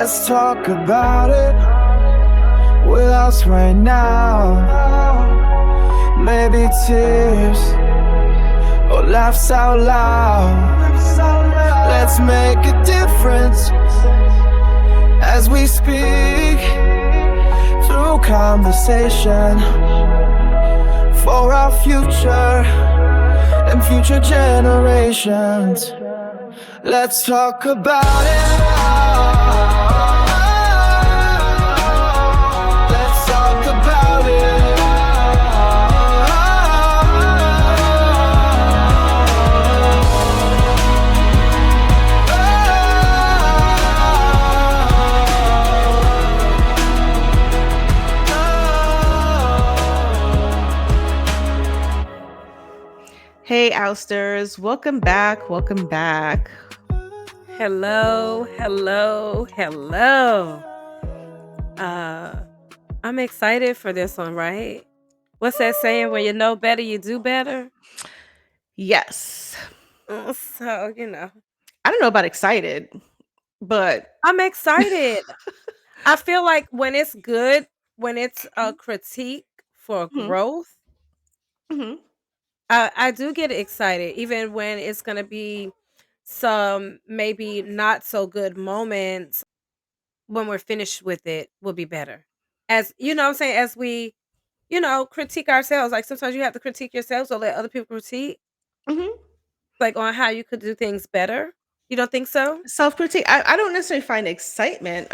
Let's talk about it with us right now. Maybe tears or laughs out loud. Let's make a difference as we speak through conversation for our future and future generations. Let's talk about it. Let's talk about it. Hey, Ousters, welcome back. Welcome back. Hello. I'm excited for this one, right? What's that saying? When you know better, you do better. Yes. So, I don't know about excited, but I'm excited. I feel like when it's good, when it's a critique for Mhm. growth, Mhm. I do get excited, even when it's going to be some maybe not so good moments. When we're finished with it, will be better. As you know what I'm saying, as we critique ourselves. Like sometimes you have to critique yourselves or let other people critique, Mhm. like on how you could do things better. You don't think so? Self-critique. I don't necessarily find excitement.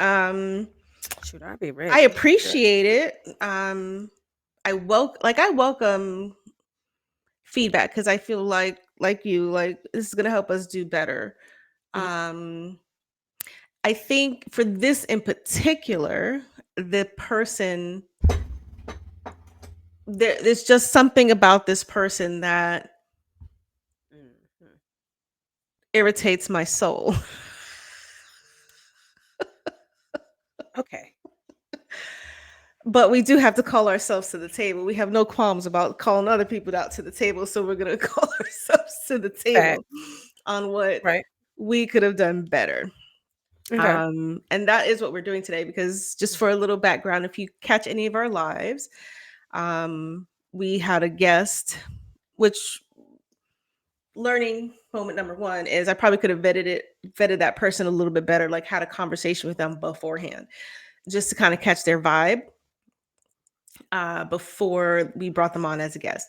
Shoot, I'll be I ready. appreciate it. I welcome feedback because I feel like you, like this is gonna help us do better. Mhm. Um, I think for this in particular, the person there's just something about this person that Mhm. irritates my soul. Okay. But we do have to call ourselves to the table. We have no qualms about calling other people out to the table, so we're gonna call ourselves to the Fact. table on what Right. we could have done better. Okay. And that is what we're doing today because just for a little background, if you catch any of our lives, we had a guest, which learning moment number one is I probably could have vetted that person a little bit better, like had a conversation with them beforehand, just to kind of catch their vibe before we brought them on as a guest.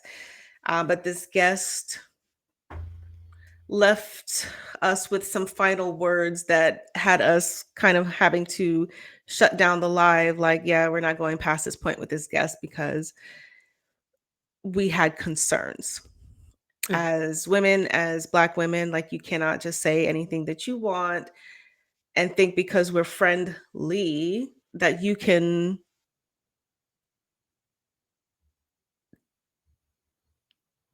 But this guest left us with some final words that had us kind of having to shut down the live. Like, yeah, we're not going past this point with this guest because we had concerns. Mm. As women, as Black women, like you cannot just say anything that you want and think because we're friendly that you can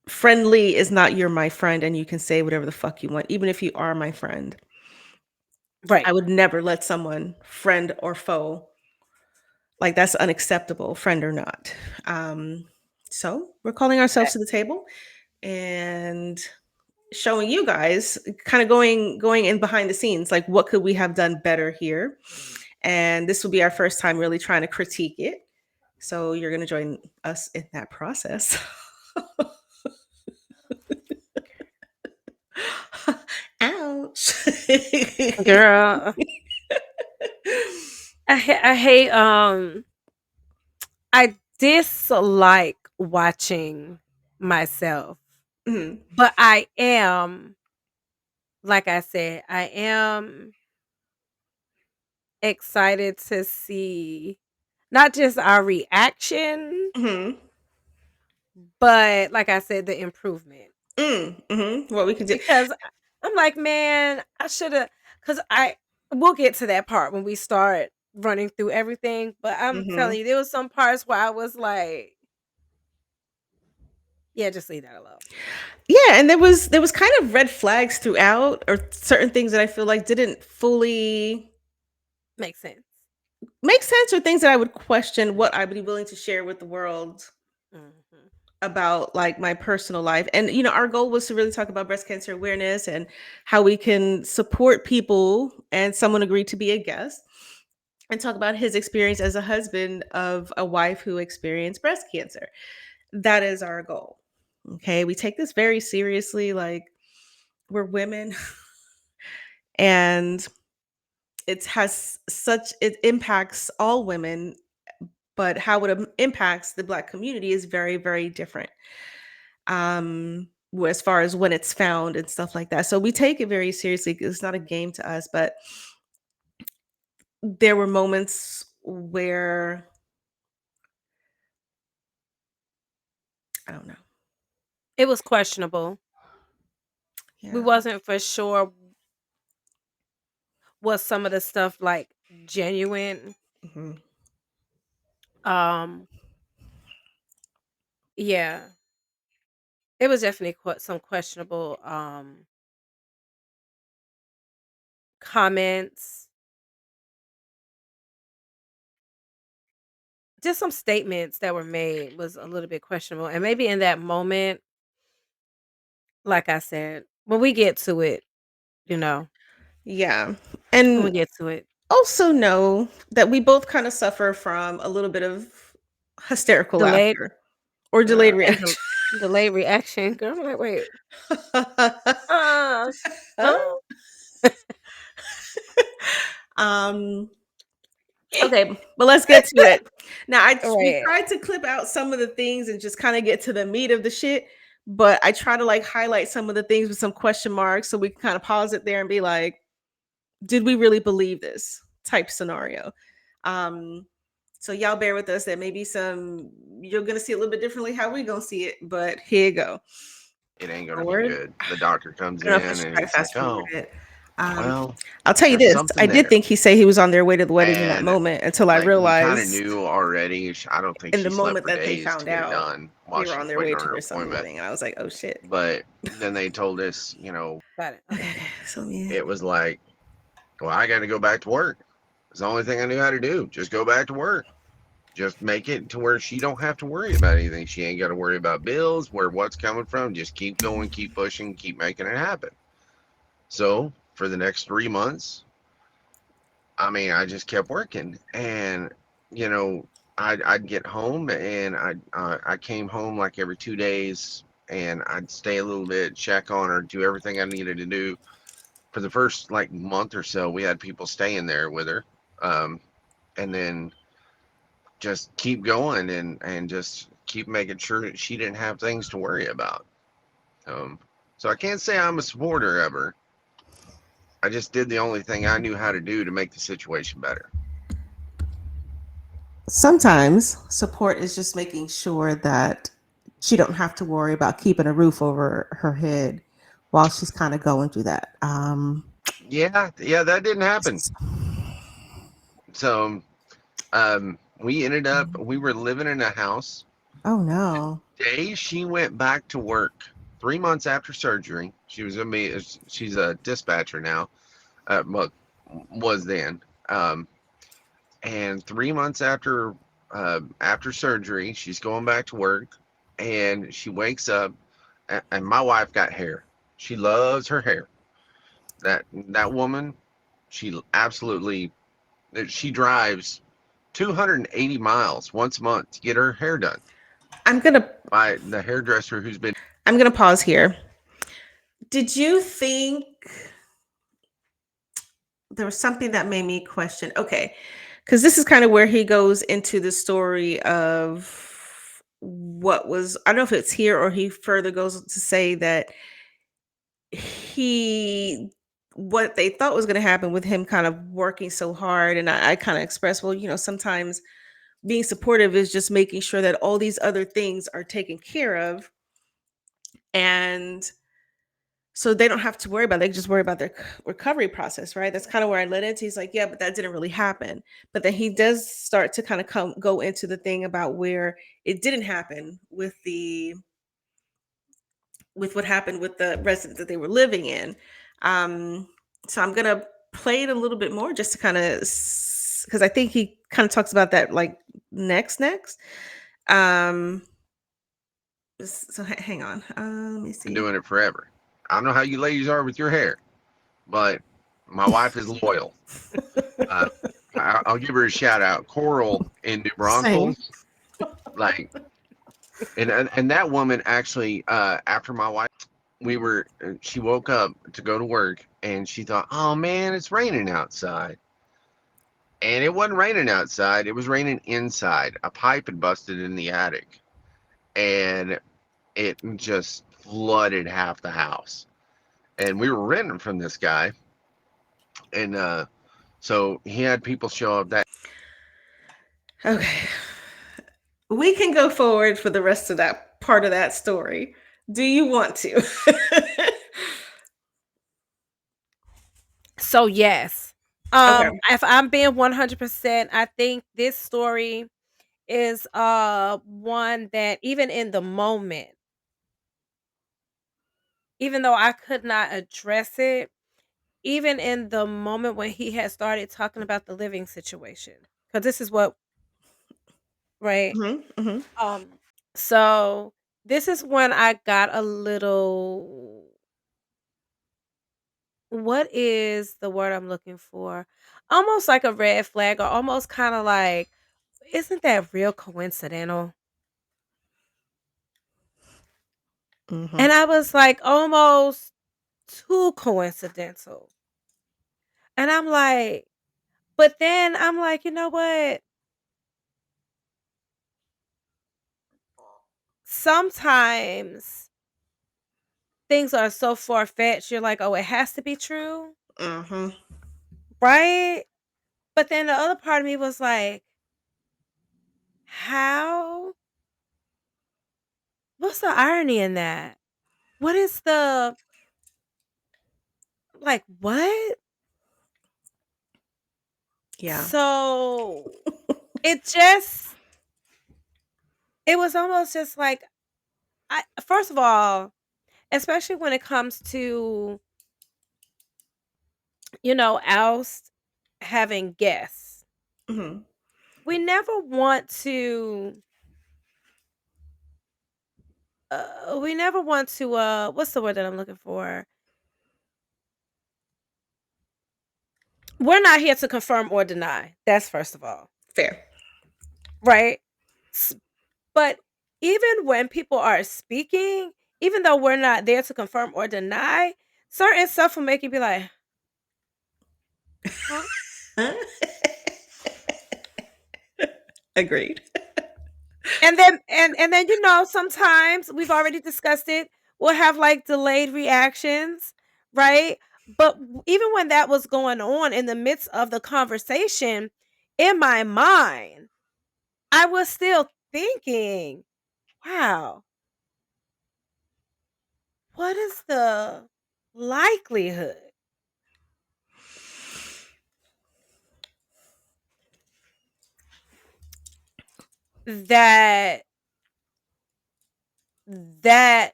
friendly is not you're my friend and you can say whatever the fuck you want even if you are my friend. Right. I would never let someone, friend or foe, like that's unacceptable, friend or not. um so we're calling ourselves Fact. to the table and showing you guys kind of going in behind the scenes, like what could we have done better here. And this will be our first time really trying to critique it. So you're going to join us in that process. Ouch. Girl, I hate I dislike watching myself, Mhm. but I am, like I said, I am excited to see not just our reaction, Mhm. but like I said, the improvement. Mhm. What we can do. Because I'm like, man, I should have, because we'll get to that part when we start running through everything. But I'm Mhm. telling you, there was some parts where I was like, yeah, just leave that alone. Yeah, and there was kind of red flags throughout, or certain things that I feel like didn't fully Makes sense. make sense, or things that I would question what I would be willing to share with the world Hmm. about like my personal life. And our goal was to really talk about breast cancer awareness and how we can support people, and someone agreed to be a guest. and talk about his experience as a husband of a wife who experienced breast cancer. That is our goal. Okay. We take this very seriously. Like, we're women and it impacts all women, but how it impacts the Black community is very, very different. As far as when it's found and stuff like that. So we take it very seriously. It's not a game to us, but there were moments where I don't know. It was questionable. We Yeah. wasn't for sure was some of the stuff like genuine. hmm Um, yeah, it was definitely some questionable comments, just some statements that were made was a little bit questionable. And maybe in that moment, like I said, when we get to it, you know, Yeah. when we And get to it, also know that we both kind of suffer from a little bit of hysterical delayed laughter or delayed and reaction. delayed reaction. Girl, I'm like, wait, uh, huh? um okay, but let's get to it. Now we Right. tried to clip out some of the things and just kind of get to the meat of the shit, but I try to like highlight some of the things with some question marks so we can kind of pause it there and be like, did we really believe this type scenario? Um so y'all bear with us that maybe you're gonna see it a little bit differently how we gonna see it, but here you go. It ain't gonna be Forward. good. The doctor comes I in don't know if I should and try to he's like, fast forward "Oh, it. Um, well, I'll tell you there's this. I something did there." think he said he was on their way to the wedding in that And moment until I like we kind of realized knew already. I don't think in she the slept moment for that they days to found get it out done while they were she on was their waiting way on to her their son's appointment. wedding. And I was like, oh shit. But then they told us, Got it. Okay, Okay. okay. So let me it was like, well, I got to go back to work. It's the only thing I knew how to do. Just go back to work. Just make it to where she don't have to worry about anything. She ain't got to worry about bills, where what's coming from. Just keep going, keep pushing, keep making it happen. So for the next 3 months, I mean, I just kept working, and you know, I'd get home, and I came home like every 2 days, and I'd stay a little bit, check on her, do everything I needed to do. For the first like month or so, we had people staying there with her, um, and then just keep going and just keep making sure that she didn't have things to worry about. Um, so I can't say I'm a supporter of her. I just did the only thing I knew how to do to make the situation better. sometimes support is just making sure that she don't have to worry about keeping a roof over her head while she's kind of going through that. Yeah, that didn't happen. So we were living in a house. Oh no. The day she went back to work, 3 months after surgery, she's a dispatcher now, well, was then. And 3 months after surgery, she's going back to work, and she wakes up, and my wife got hair. She loves her hair. That woman, she absolutely she drives 280 miles once a month to get her hair done I'm gonna by the hairdresser who's been. I'm gonna pause here. Did you think there was something that made me question? Okay, because this is kind of where he goes into the story of what was, I don't know if it's here or he further goes to say that he what they thought was going to happen with him kind of working so hard. And I kind of expressed, well, sometimes being supportive is just making sure that all these other things are taken care of, and so they don't have to worry about it. They can just worry about their recovery process, right? That's kind of where I led into. He's like, yeah, but that didn't really happen. But then he does start to kind of go into the thing about where it didn't happen with what happened with the residence that they were living in. So I'm gonna play it a little bit more just to kind of, because I think he kind of talks about that like next. Um, so hang on. Let me Been see. doing it forever. I don't know how you ladies are with your hair, but my wife is loyal. Uh, I'll give her a shout out. Coral in New Same. Braunfels, like, and that woman actually, after my wife, she woke up to go to work, and she thought, oh man, it's raining outside. And it wasn't raining outside, it was raining inside. A pipe had busted in the attic, and it just flooded half the house. And we were renting from this guy, and so he had people show up that. Okay. We can go forward for the rest of that part of that story. Do you want to? So yes. Okay. If I'm being 100%, I think this story is one that even in the moment, even though I could not address it, even in the moment when he had started talking about the living situation, because this is what, right? Hmm. Hmm. Um, so this is when I got a little, what is the word I'm looking for? Almost like a red flag, or almost kind of like, isn't that real coincidental? Hmm. And I was like, almost too coincidental. And I'm like, but then I'm like, you know what? Sometimes things are so far fetched, you're like, oh, it has to be true, Hmm. right? But then the other part of me was like, how? What's the irony in that? What is the, like, what? Yeah. So it just, it was almost just like, first of all, especially when it comes to, oust having guests, Hmm. we never want to, what's the word that I'm looking for? We're not here to confirm or deny. That's first of all, Fair. right? S- But even when people are speaking, even though we're not there to confirm or deny, certain stuff will make you be like, huh? Agreed. And then sometimes we've already discussed it. We'll have like delayed reactions, right? But even when that was going on in the midst of the conversation, in my mind, I was still thinking, wow, what is the likelihood that that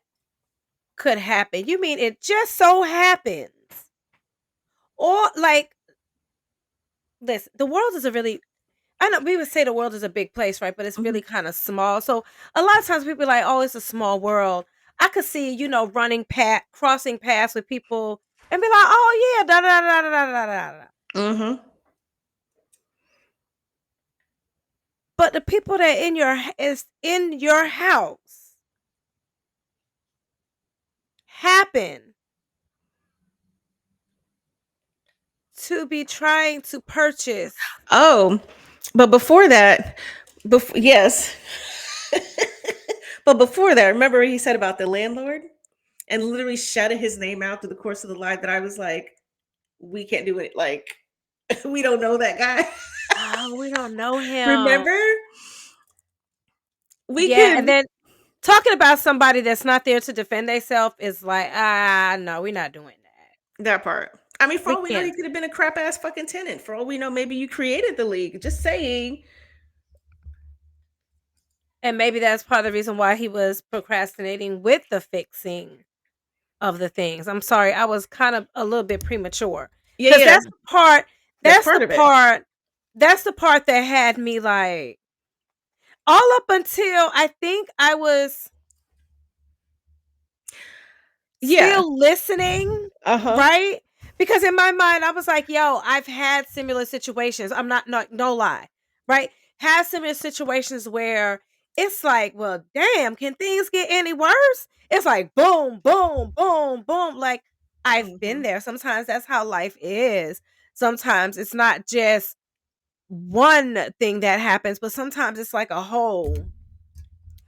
could happen? You mean it just so happens? Or like, listen, the world is a really, I know we would say the world is a big place, right? But it's Mhm. really kind of small. So a lot of times people are like, oh, it's a small world. I could see, crossing paths with people and be like, oh yeah, da da da da da da da. Da. Mhm. But the people that is in your house happen to be trying to purchase. Oh, but before that, yes. But before that, remember he said about the landlord and literally shouted his name out through the course of the live that I was like, we can't do it. Like, we don't know that guy. Oh, we don't know him. Remember? We Yeah, and could, then talking about somebody that's not there to defend themselves is like, no, we're not doing that. that part. I mean, for We all we know, can't. he could have been a crap ass fucking tenant. For all we know, maybe you created the league. Just saying. And maybe that's part of the reason why he was procrastinating with the fixing of the things. I'm sorry, I was kind of a little bit premature. Yeah, Cuz yeah. that's the part That's that's the part of it. part that's the part that had me like, all up until I think I was Yeah. still listening, Uh huh. right? Because in my mind, I was like, yo, I've had similar situations. I'm not, no lie, right? Had similar situations where it's like, well, damn, can things get any worse? It's like boom, boom, boom, boom. Like I've been Mhm. there. Sometimes that's how life is. Sometimes it's not just one thing that happens, but sometimes it's like a whole.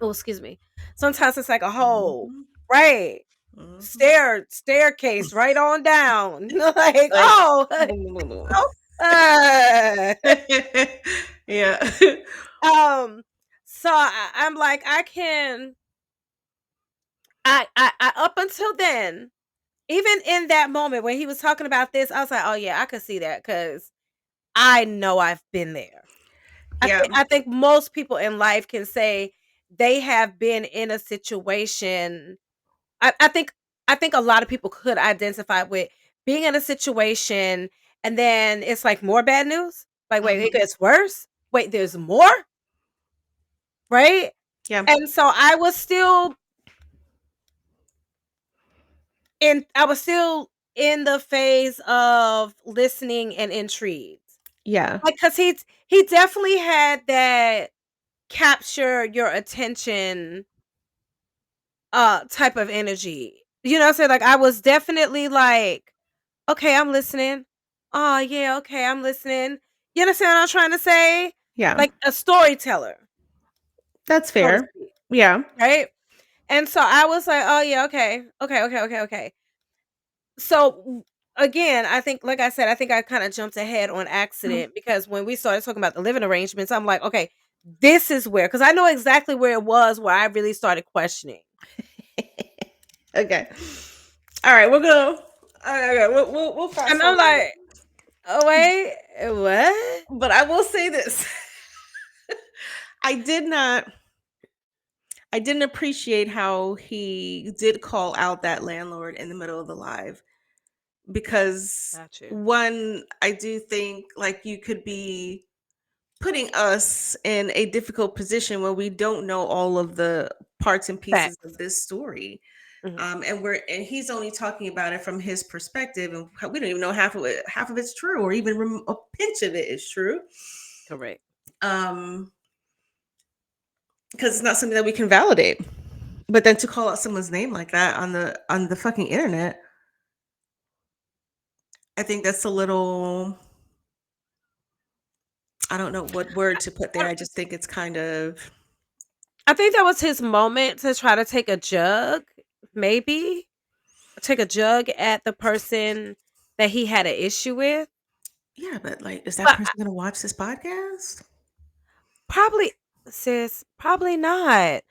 Oh, excuse me. Sometimes it's like a whole, Mhm. right? Mhm. Staircase right on down. Like, Like, oh, boom, boom, boom, oh, uh, boom. Yeah. um, so I'm like, I can, I up until then, even in that moment when he was talking about this, I was like, oh yeah, I could see that because I know I've been there. Yeah. I think most people in life can say they have been in a situation. I, I think I think a lot of people could identify with being in a situation and then it's like more bad news. Like, wait, it Mhm. gets worse. Wait, there's more, right? Yeah. And so I was still in the phase of listening and intrigued. Yeah. Like, cause he definitely had that capture your attention type of energy. You know what I'm saying? Like I was definitely like, okay, I'm listening. Oh yeah, okay, I'm listening. You understand what I'm trying to say? Yeah. Like a storyteller, That's so to fair. speak. Yeah. Right? And so I was like, oh yeah, okay. Okay, okay, okay, okay. So again, I think like I said, I think I kind of jumped ahead on Mhm. accident because when we started talking about the living arrangements, I'm like, okay, this is where because I know exactly where it was where I really started questioning. Okay. All right, we're gonna. Okay, we'll fast And I'm forward. like, oh wait, what? But I will say this: I did not. I didn't appreciate how he did call out that landlord in the middle of the live because Got you. one, I do think like you could be putting us in a difficult position when we don't know all of the parts and pieces of Facts. this story. Mhm. And he's only talking about it from his perspective, and we don't even know half of it. Half of it's true, or even a pinch of it is true. Correct. Um, because it's not something that we can validate. But then to call out someone's name like that on the fucking internet, I think that's a little. I don't know what word to put there. I I just think it's kind of I think that was his moment to try to take a jug, maybe take a jug at the person that he had an issue with. yeah. But like, is that But person gonna watch this podcast? probably, sis, probably not.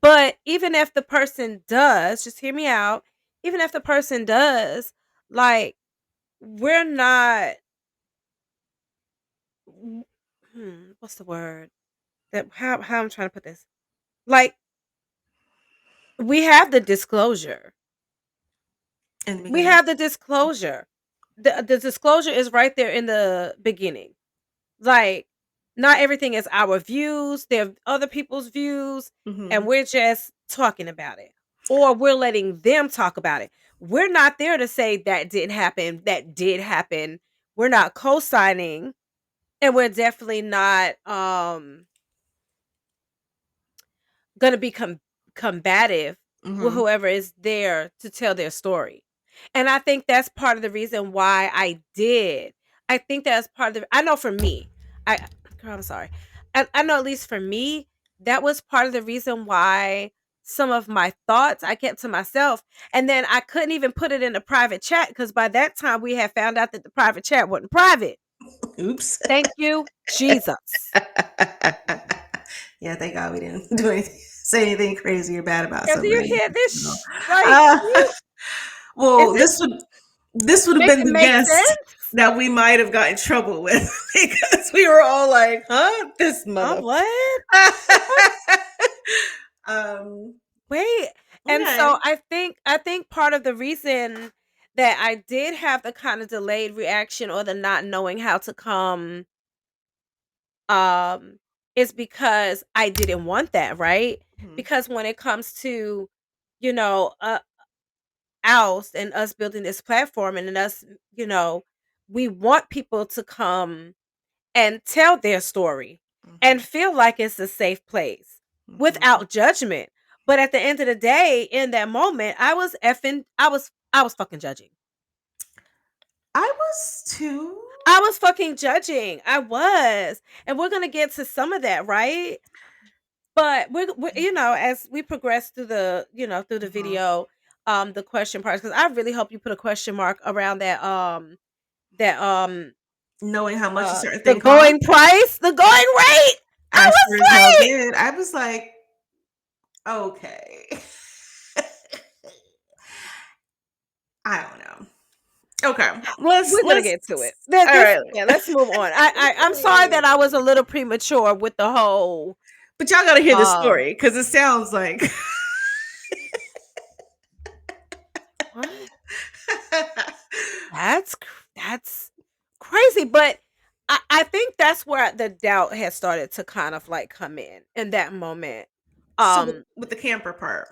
But even if the person does, just hear me out. Even if the person does, like, we're not. What's the word? That how I'm trying to put this? Like, we have the disclosure. In the We beginning. have the disclosure. The disclosure is right there in the beginning. Like, not everything is our views, they're other people's views, and Hmm. we're just talking about it. Or we're letting them talk about it. We're not there to say that didn't happen, that did happen. We're not co-signing, and we're definitely not gonna be combative with Hmm. whoever is there to tell their story. And I think that's part of the reason why I did. I think that's part of the I know for me, I girl, I'm sorry. I know at least for me, that was part of the reason why some of my thoughts I kept to myself. And then I couldn't even put it in a private chat because by that time we had found out that the private chat wasn't private. Oops. Thank you, Jesus. Yeah, thank God we didn't do anything, say anything crazy or bad about Yo, do you somebody. hear this? No. Like, Uh, you is well, this this would have make been it the make guest sense? that we might have got in trouble with because we were all like, "Huh, this Huh, mother." what? um. Wait. And Okay. so I think part of the reason that I did have the kind of delayed reaction or the not knowing how to come um is because I didn't want that, right? Mhm. Because when it comes to, you know, OUST and us building this platform and then us, we want people to come and tell their story and feel like it's a safe place without judgment. But at the end of the day, in that moment, I was fucking judging. I was too. I was fucking judging. I was. And we're going to get to some of that, right? But we're as we progress through the, through the video, the question parts, because I really hope you put a question mark around that Knowing how much a certain the thing costs. going price, the going rate. I was sure as hell like, did. I was like, okay. I don't know. Okay, we're gonna get to it. Let's move on. I'm sorry that I was a little premature with the whole. But y'all gotta hear the story because it sounds like. What? That's crazy, but I think that's where the doubt has started to kind of like come in that moment. So with the camper part.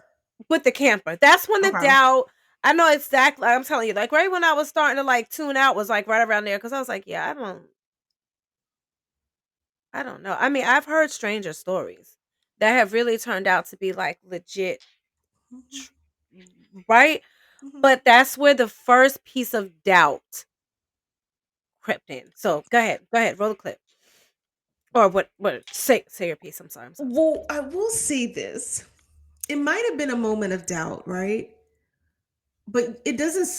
With the camper, that's when the doubt. I know exactly. I'm telling you, like right when I was starting to like tune out was like right around there because I was like, yeah, I don't know. I mean, I've heard stranger stories that have really turned out to be like legit, right? But that's where the first piece of doubt crept in. So go ahead, roll the clip. Or what? Say your piece. I'm sorry. Well, I will say this: it might have been a moment of doubt, right? But it doesn't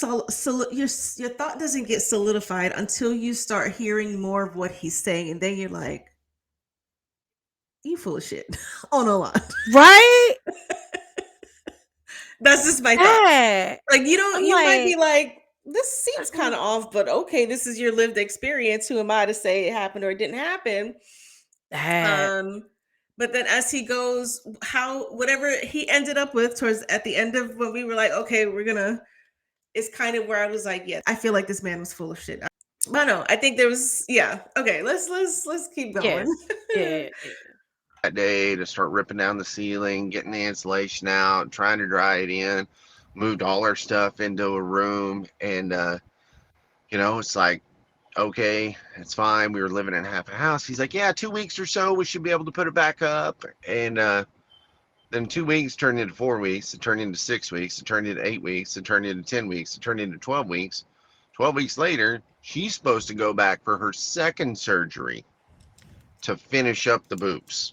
your thought doesn't get solidified until you start hearing more of what he's saying, and then you're like, "You full of shit," on a lot, right? That's just my thought. Like you might be like, "This seems kind of off," but okay, this is your lived experience. Who am I to say it happened or it didn't happen? But then as he goes, whatever he ended up with towards at the end of when we were like, okay, it's kind of where I was like, yeah, I feel like this man was full of shit. But no, I think there was, yeah. Okay, let's keep going. Yeah. That day to start ripping down the ceiling, getting the insulation out, trying to dry it in, moved all our stuff into a room, and it's like, okay, it's fine. We were living in half a house. He's like, yeah, 2 weeks or so, we should be able to put it back up. And then 2 weeks turned into 4 weeks. It turned into 6 weeks. It turned into 8 weeks. It turned into 10 weeks. It turned into 12 weeks. 12 weeks later, she's supposed to go back for her second surgery to finish up the boobs,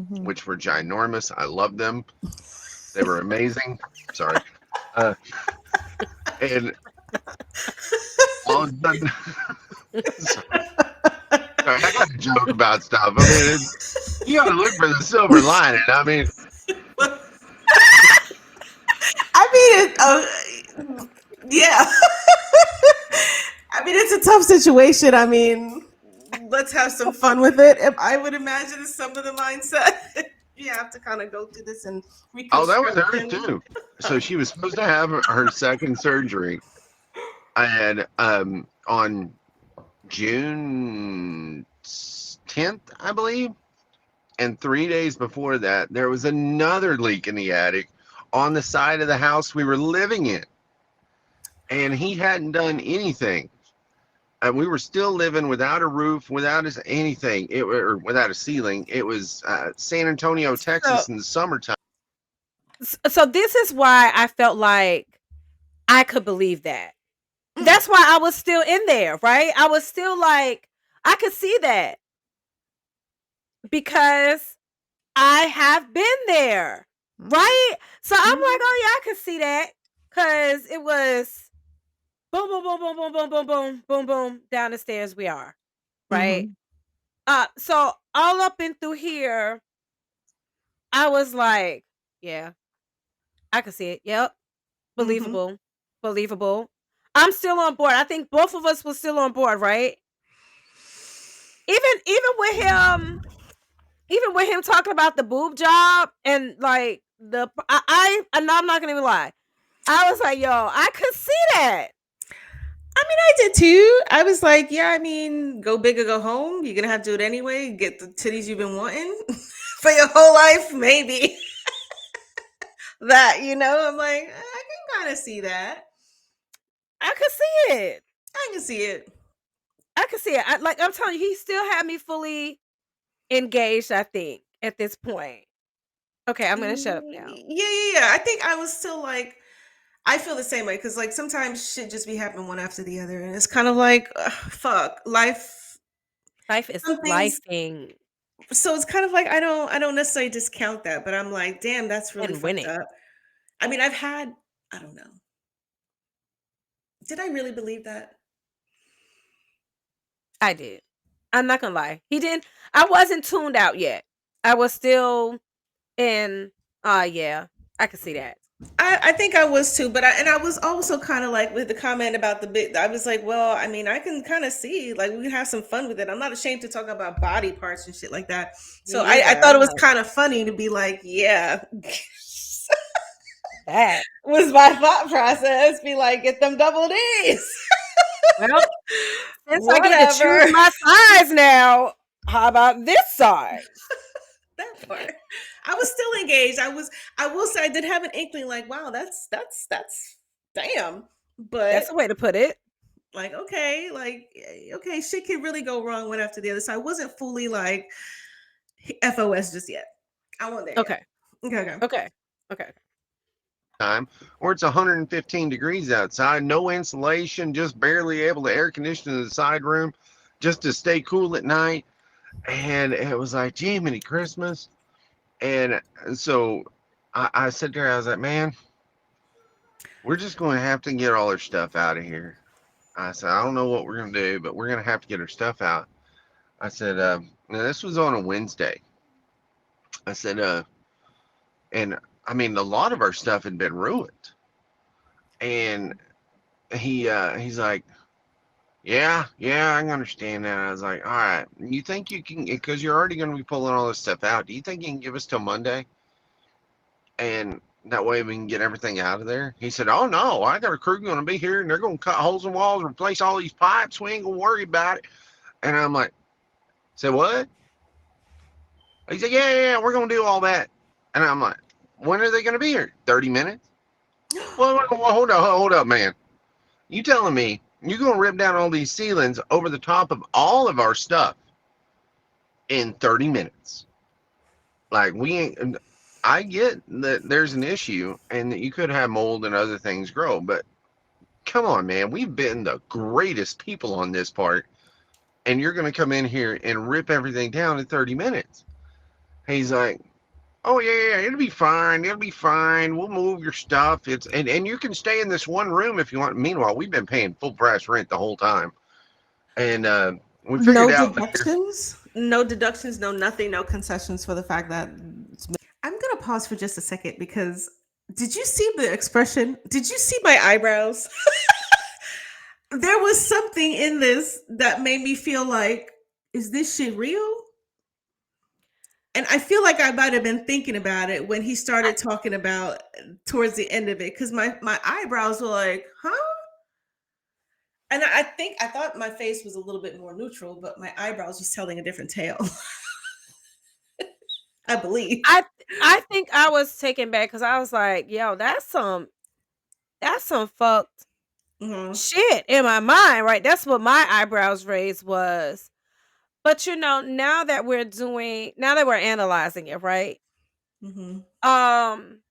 which were ginormous. I loved them. They were amazing. Sorry. And all of a sudden, I got to joke about stuff. I mean, you got to look for the silver lining. I mean, yeah. I mean, it's a tough situation. I mean, let's have some fun with it. I would imagine some of the mindset. You have to kind of go through this and that was her too. So she was supposed to have her second surgery, and on June 10th, I believe, and 3 days before that, there was another leak in the attic on the side of the house we were living in, and he hadn't done anything. And we were still living without a roof, without anything, or without a ceiling. It was San Antonio, Texas in the summertime. So this is why I felt like I could believe that. That's why I was still in there, right? I was still like, I could see that. Because I have been there, right? So I'm like, oh yeah, I could see that. Because it was boom, boom, boom, boom, boom, boom, boom, boom, boom, boom, down the stairs we are, right? So all up and through here, I was like, yeah, I could see it. Yep. Believable. I'm still on board. I think both of us were still on board, right? Even with him talking about the boob job and like I'm not gonna even lie. I was like, yo, I could see that. I mean, I did too. I was like, yeah, I mean, go big or go home. You're gonna have to do it anyway. Get the titties you've been wanting for your whole life, maybe. That, I'm like, I can kind of see that. I could see it. I can see it. I could see it. I'm telling you, he still had me fully engaged, I think, at this point. Okay, I'm gonna shut up now. Yeah. I think I was still like, I feel the same way because like sometimes shit just be happening one after the other, and it's kind of like, fuck, life. Life is Some things. lifing So it's kind of like I don't necessarily discount that, but I'm like, damn, that's really and fucked winning. up. I mean, I've had, I don't know. Did I really believe that? I did. I'm not gonna lie. He didn't. I wasn't tuned out yet. I was still in. Yeah, I could see that. I think I was too, but I was also kind of like with the comment about the bit. I was like, well, I mean, I can kind of see like we can have some fun with it. I'm not ashamed to talk about body parts and shit like that. So Me I either. thought it I'm was like kind of funny to be like, yeah, that. was my thought process. Be like, get them double D's, Well, since I get to choose whatever. my size now, how about this size? That part. I was still engaged. I will say I did have an inkling like, wow, that's damn. But That's a way to put it. like, okay, like okay, shit can really go wrong one after the other. So I wasn't fully like FOS just yet. I wasn't there yet. Okay. Okay. Okay. Okay. time, or it's 115 degrees outside, no insulation, just barely able to air condition the side room just to stay cool at night. And it was like, Jiminy Christmas. And so I sat there, I was like, man, we're just going to have to get all our stuff out of here. I said, I don't know what we're going to do, but we're going to have to get our stuff out. I said, now this was on a Wednesday. I said, and I mean, a lot of our stuff had been ruined. And he's like, yeah, I can understand that. I was like, all right, you think you can, because you're already going to be pulling all this stuff out. Do you think you can give us till Monday? And that way we can get everything out of there. He said, oh no, I got a crew going to be here and they're going to cut holes in walls, replace all these pipes. We ain't going to worry about it. And I'm like, say what? He said, yeah, we're going to do all that. And I'm like, when are they going to be here? 30 minutes? Well, hold up, man. You telling me you're going to rip down all these ceilings over the top of all of our stuff in 30 minutes? Like, we ain't, I get that there's an issue and that you could have mold and other things grow, but come on, man. We've been the greatest people on this part, and you're going to come in here and rip everything down in 30 minutes. He's like, oh yeah, it'll be fine. It'll be fine. We'll move your stuff. And you can stay in this one room if you want. Meanwhile, we've been paying full price rent the whole time, and we No figured out. deductions, no deductions, no nothing, no concessions for the fact that I'm gonna pause for just a second because did you see the expression? Did you see my eyebrows? There was something in this that made me feel like, is this shit real? And I feel like I might have been thinking about it when he started talking about towards the end of it because my eyebrows were like, huh? And I think I thought my face was a little bit more neutral, but my eyebrows was telling a different tale. I believe. I think I was taken back because I was like, yo, that's some fucked Mhm. shit in my mind, right? That's what my eyebrows raised was. But now that we're analyzing it, right? Mhm. Um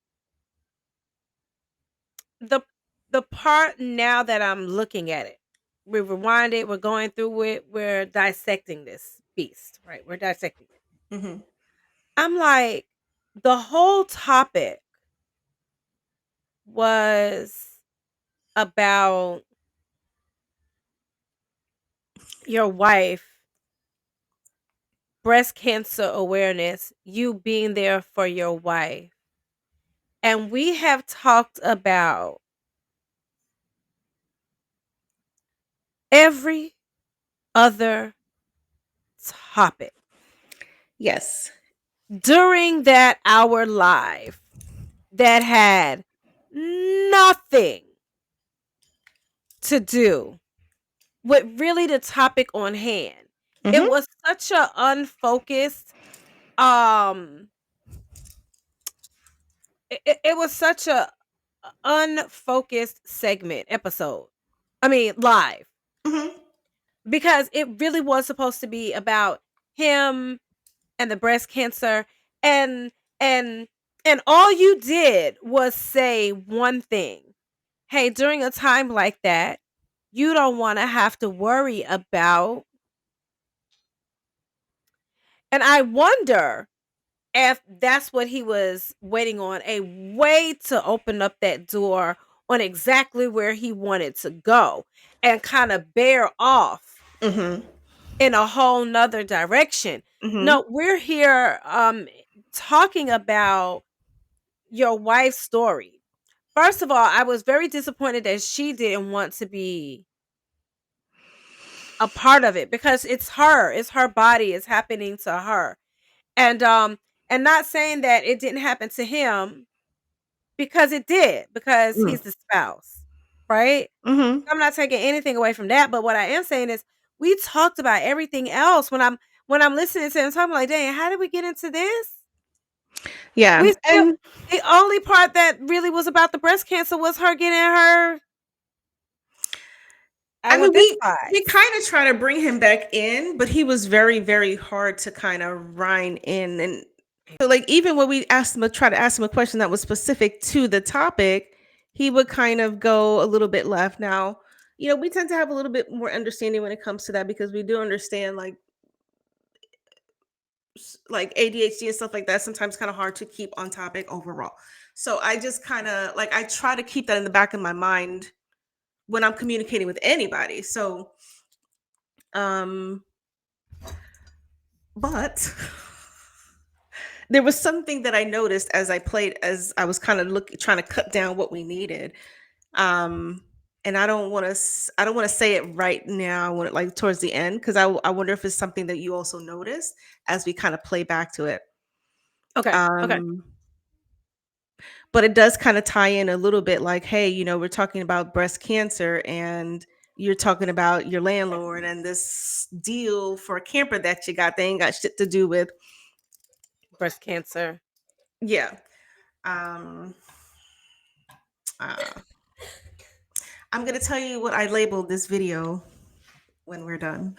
the the part now that I'm looking at it, we rewind it, we're going through it, we're dissecting this beast, right? We're dissecting it. Mhm. I'm like, the whole topic was about your wife, breast cancer awareness, you being there for your wife. And we have talked about every other topic Yes. during that hour live that had nothing to do with really the topic on hand. It Mhm. was such a unfocused, um it was such a unfocused segment episode. I mean, live. Mhm. Because it really was supposed to be about him and the breast cancer, and and and all you did was say one thing. Hey, during a time like that, you don't want to have to worry about. And I wonder if that's what he was waiting on, a way to open up that door on exactly where he wanted to go and kind of bear off Mhm. in a whole nother direction. Mhm. No, we're here talking about your wife's story. First of all, I was very disappointed that she didn't want to be a part of it because it's her body, it's happening to her. And not saying that it didn't happen to him, because it did, because Mm. he's the spouse, right? Mhm. I'm not taking anything away from that, but what I am saying is we talked about everything else. When I'm listening to him talking, like, dang, how did we get into this? Yeah. We still And The only part that really was about the breast cancer was her getting her I I mean, want this we size. kind of try to bring him back in, but he was very, very hard to kind of rein in. And so, like, even when we asked him, try to ask him a question that was specific to the topic, he would kind of go a little bit left. Now, we tend to have a little bit more understanding when it comes to that because we do understand, like ADHD and stuff like that. Sometimes kind of hard to keep on topic overall. So I just kind of like I try to keep that in the back of my mind when I'm communicating with anybody. So, um, but there was something that I noticed as I played, as I was kind of trying to cut down what we needed. Um, and I don't want to say it right now. I want it like towards the end because I wonder if it's something that you also noticed as we kind of play back to it. Okay. Okay. Um, but it does kind of tie in a little bit like, hey, we're talking about breast cancer and you're talking about your landlord and this deal for a camper that you got. They ain't got shit to do with. Breast cancer. Yeah. Um, uh, I'm going to tell you what I labeled this video when we're done.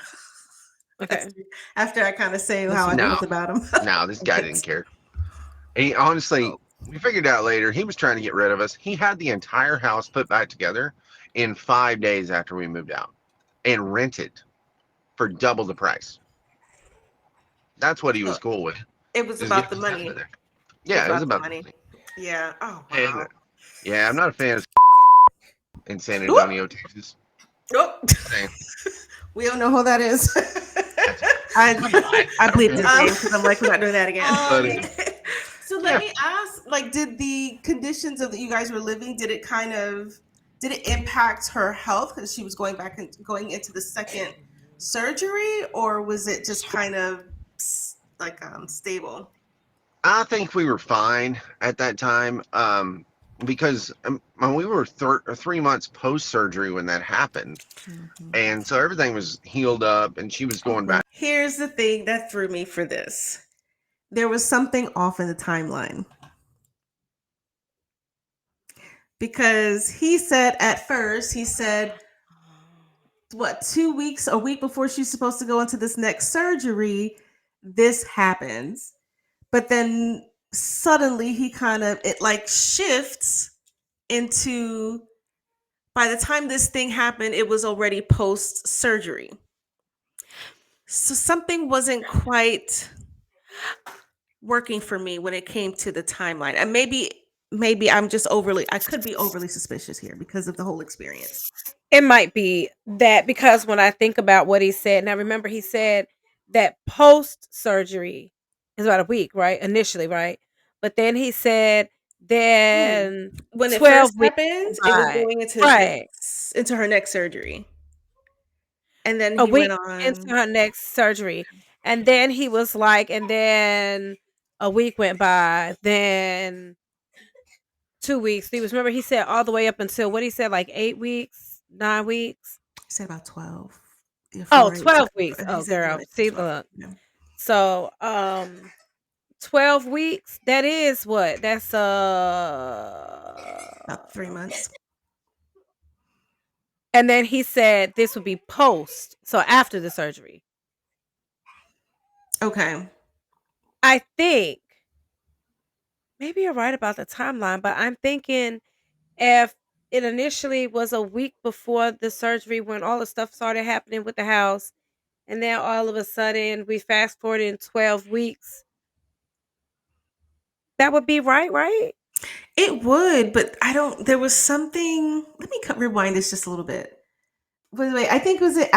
Okay. After I kind of say how I No, felt about him. no, this guy didn't care. And he honestly, Oh. we figured out later he was trying to get rid of us. He had the entire house put back together in 5 days after we moved out and rented for double the price. That's what he was So cool with. it was Just get about the us out of money. there. It was Yeah, it was about the about the money. money. Yeah. Oh, And wow. yeah, I'm not a fan of in San Oop, Antonio, Texas. oop. Saying, We don't know who that is. that's I I'm lying. I I don't bleeped his know. name because I'm like, we're not doing that again. But So let yeah, me ask, like, did the conditions of that you guys were living, did it impact her health because she was going into the second surgery, or was it just kind of like stable? I think we were fine at that time. Because when we were 3 months post surgery when that happened, Mhm. and so everything was healed up, and she was going back. Here's the thing that threw me for this. There was something off in the timeline because he said what 2 weeks a week before she's supposed to go into this next surgery this happens, but then suddenly he kind of it like shifts into by the time this thing happened it was already post surgery, so something wasn't quite working for me when it came to the timeline, and maybe I could be overly suspicious here because of the whole experience. It might be that, because when I think about what he said, now remember he said that post surgery is about a week, right? Initially, right? But then he said Mm. then When it 12 first weeks happened, went it was by. going Right. into her next surgery, and then A he went week into on. her next surgery. And then he was like, and then a week went by, then 2 weeks. He was, remember he said all the way up until what he said, like 8 weeks, 9 weeks. He said about 12. Yeah, Oh, 4, 8, 12 weeks. he Oh, said girl. 8 to See, 12. look. Yeah. So, 12 weeks, that is what? That's About 3 months. And then he said this would be post, so after the surgery. Okay. I think maybe you're right about the timeline, but I'm thinking if it initially was a week before the surgery when all the stuff started happening with the house, and then all of a sudden we fast forward in 12 weeks, that would be right, right? It would, but I don't there was something let me rewind this just a little bit. Wait, I think was it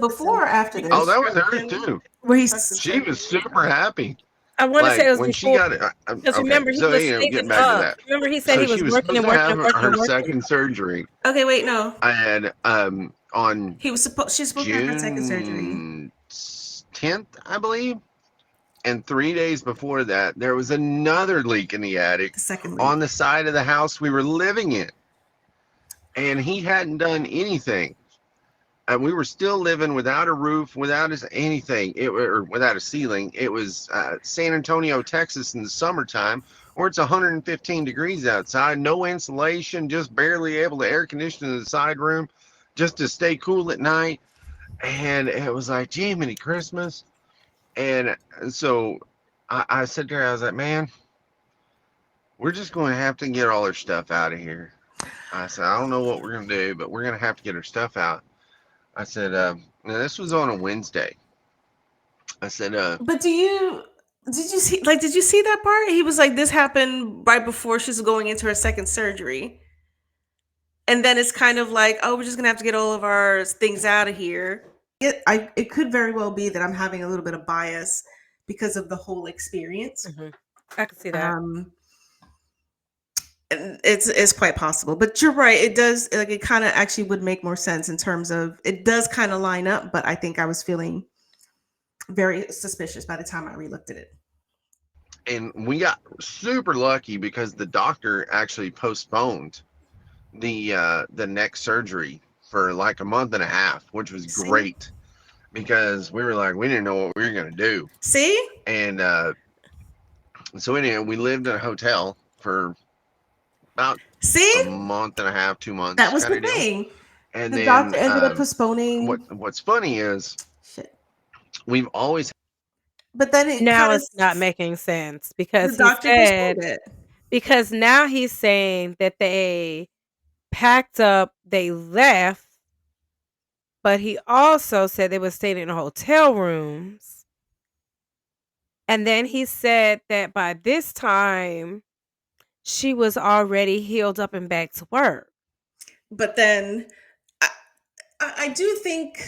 before or after Oh, this? that was her too. Where he's She was super happy. I want to say Like it was when she before got it. because Okay, remember he so was getting saving back to up. that. Remember he said So he was she was working supposed and to working have and working and her working. second surgery, Okay, wait, no. and on She's supposed to have her second surgery. June 10th, I believe. And 3 days before that, there was another leak in the attic The second leak. on the side of the house we were living in. And he hadn't done anything. And we were still living without a roof, without anything, or without a ceiling. It was San Antonio, Texas in the summertime, where it's 115 degrees outside, no insulation, just barely able to air condition in the side room just to stay cool at night. And it was like, Jiminy Christmas. And so I said to her, I was like, man, we're just going to have to get all our stuff out of here. I said, I don't know what we're going to do, but we're going to have to get our stuff out. I said, now this was on a Wednesday. I said, But did you see that part? He was like, this happened right before she's going into her second surgery. And then it's kind of like, oh, we're just gonna have to get all of our things out of here. It could very well be that I'm having a little bit of bias because of the whole experience. I can see that. And it's quite possible, but you're right. It does like it kind of actually would make more sense in terms of it does kind of line up. But I think I was feeling very suspicious by the time I relooked at it. and we got super lucky because the doctor actually postponed the next surgery for like a month and a half, which was See? great because we were like, we didn't know what we were going to do. See? And so anyway, we lived in a hotel for about See? a month and a half, 2 months. That was the kinda deal. thing. And The then doctor ended up postponing. what's funny is Shit. we've always But then it Now kind of it's not making sense the because he doctor said postponed it. because now he's saying that they packed up, they left, but he also said they were staying in hotel rooms. And then he said that by this time she was already healed up and back to work. But then I do think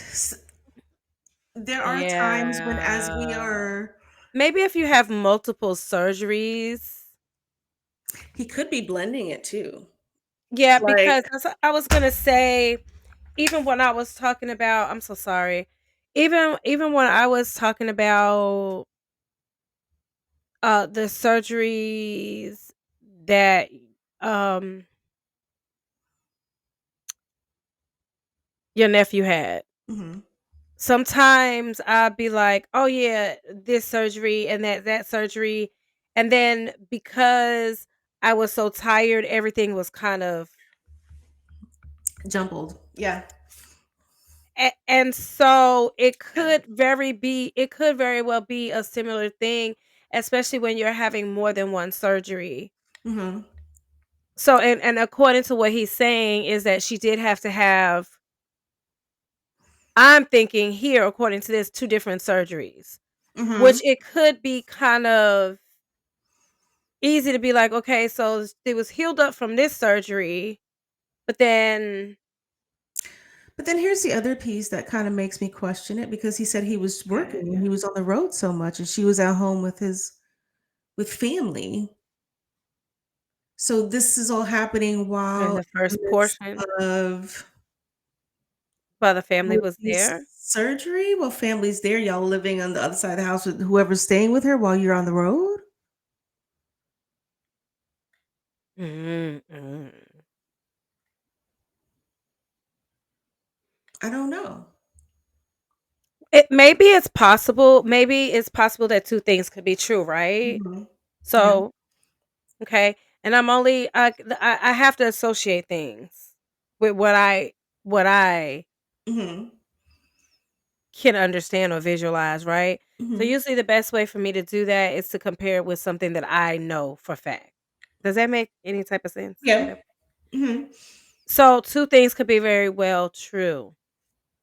there are times when, as we Yeah. are, Maybe if you have multiple surgeries. he could be blending it too. Yeah, Like, because I was gonna say, even when I was talking about, I'm so sorry. Even when I was talking about the surgeries that um your nephew had. mhm. Sometimes I'd be like, "Oh yeah, this surgery and that surgery." And then because I was so tired, everything was kind of Jumbled. Yeah. and so it could very well be a similar thing, especially when you're having more than one surgery. Hmm. So and according to what he's saying is that she did have to have, I'm thinking here according to this, two different surgeries, Hmm. which it could be kind of easy to be like, okay, so it was healed up from this surgery, but then But then here's the other piece that kind of makes me question it because he said he was working and he was on the road so much and she was at home with family. So this is all happening in while the in first the midst portion of while the family with was the there. surgery, while family's there, y'all living on the other side of the house with whoever's staying with her while you're on the road. Mm-mm. I don't know. Maybe it's possible that two things could be true, right? Hmm. Yeah. So, okay. And I'm only I have to associate things with what I Mhm. can understand or visualize, right? So Mhm. usually the best way for me to do that is to compare it with something that I know for fact. Does that make any type of sense? Yeah. Whatever. Mhm. So two things could be very well true.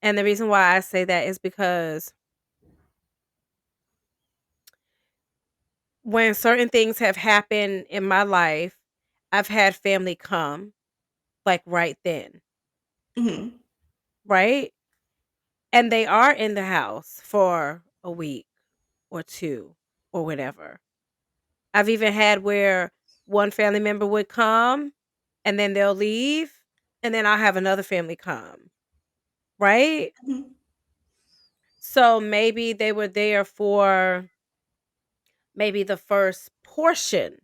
And the reason why I say that is because when certain things have happened in my life, I've had family come like right then, Mhm. right? And they are in the house for a week or two or whatever. I've even had where one family member would come and then they'll leave and then I'll have another family come, right? Mhm. So maybe they were there for maybe the first portion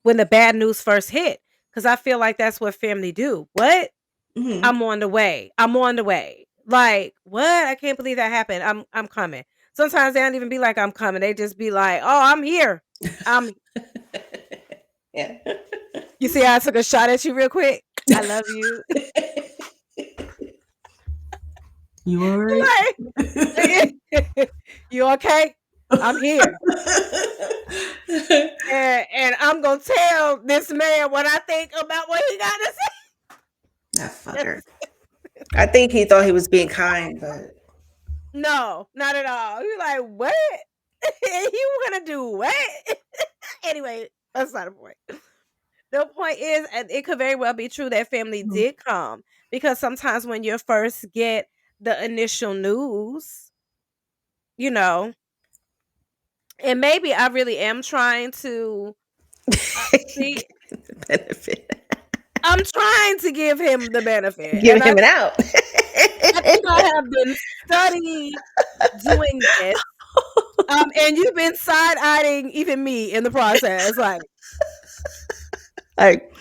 when the bad news first hit, cuz I feel like that's what family do. What? Mhm. I'm on the way. I'm on the way. Like, what? I can't believe that happened. I'm coming. Sometimes they don't even be like I'm coming. They just be like, "Oh, I'm here." I'm Yeah. You see how I took a shot at you real quick? I love you. You all right? Like, you okay? I'm here. And I'm gonna tell this man what I think about what he got to That say. fucker. I think he thought he was being kind, but No, not at all. You like, what? You wanna do what? Anyway, that's not the point. The point is, and it could very well be true that family Mhm. did come because sometimes when you first get the initial news, you know, and maybe I really am trying to see. The benefit. I'm trying to give him the benefit, Giving and him an out. I think I have been study doing this. And you've been side eyeing even me in the process, like, Like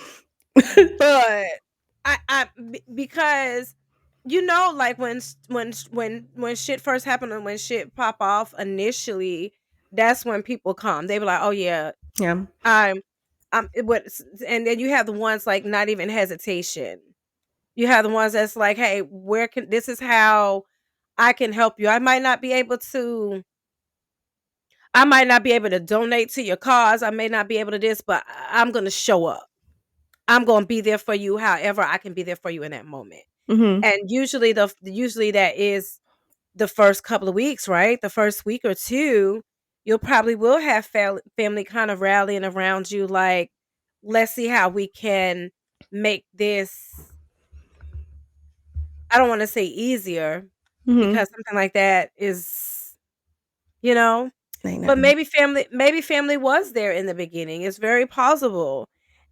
but because like when shit first happened and when shit pop off initially, that's when people come. They be like, oh yeah, yeah. I'm what, and then you have the ones like not even hesitation. You have the ones that's like, hey, this is how I can help you. I might not be able to donate to your cause. I may not be able to this, but I'm going to show up. I'm going to be there for you however I can be there for you in that moment. Mhm. And usually that is the first couple of weeks, right? The first week or two, you'll probably will have family kind of rallying around you like, let's see how we can make this, I don't want to say easier Mhm. because something like that is, you know, Ain't but nothing. maybe family was there in the beginning. It's very possible.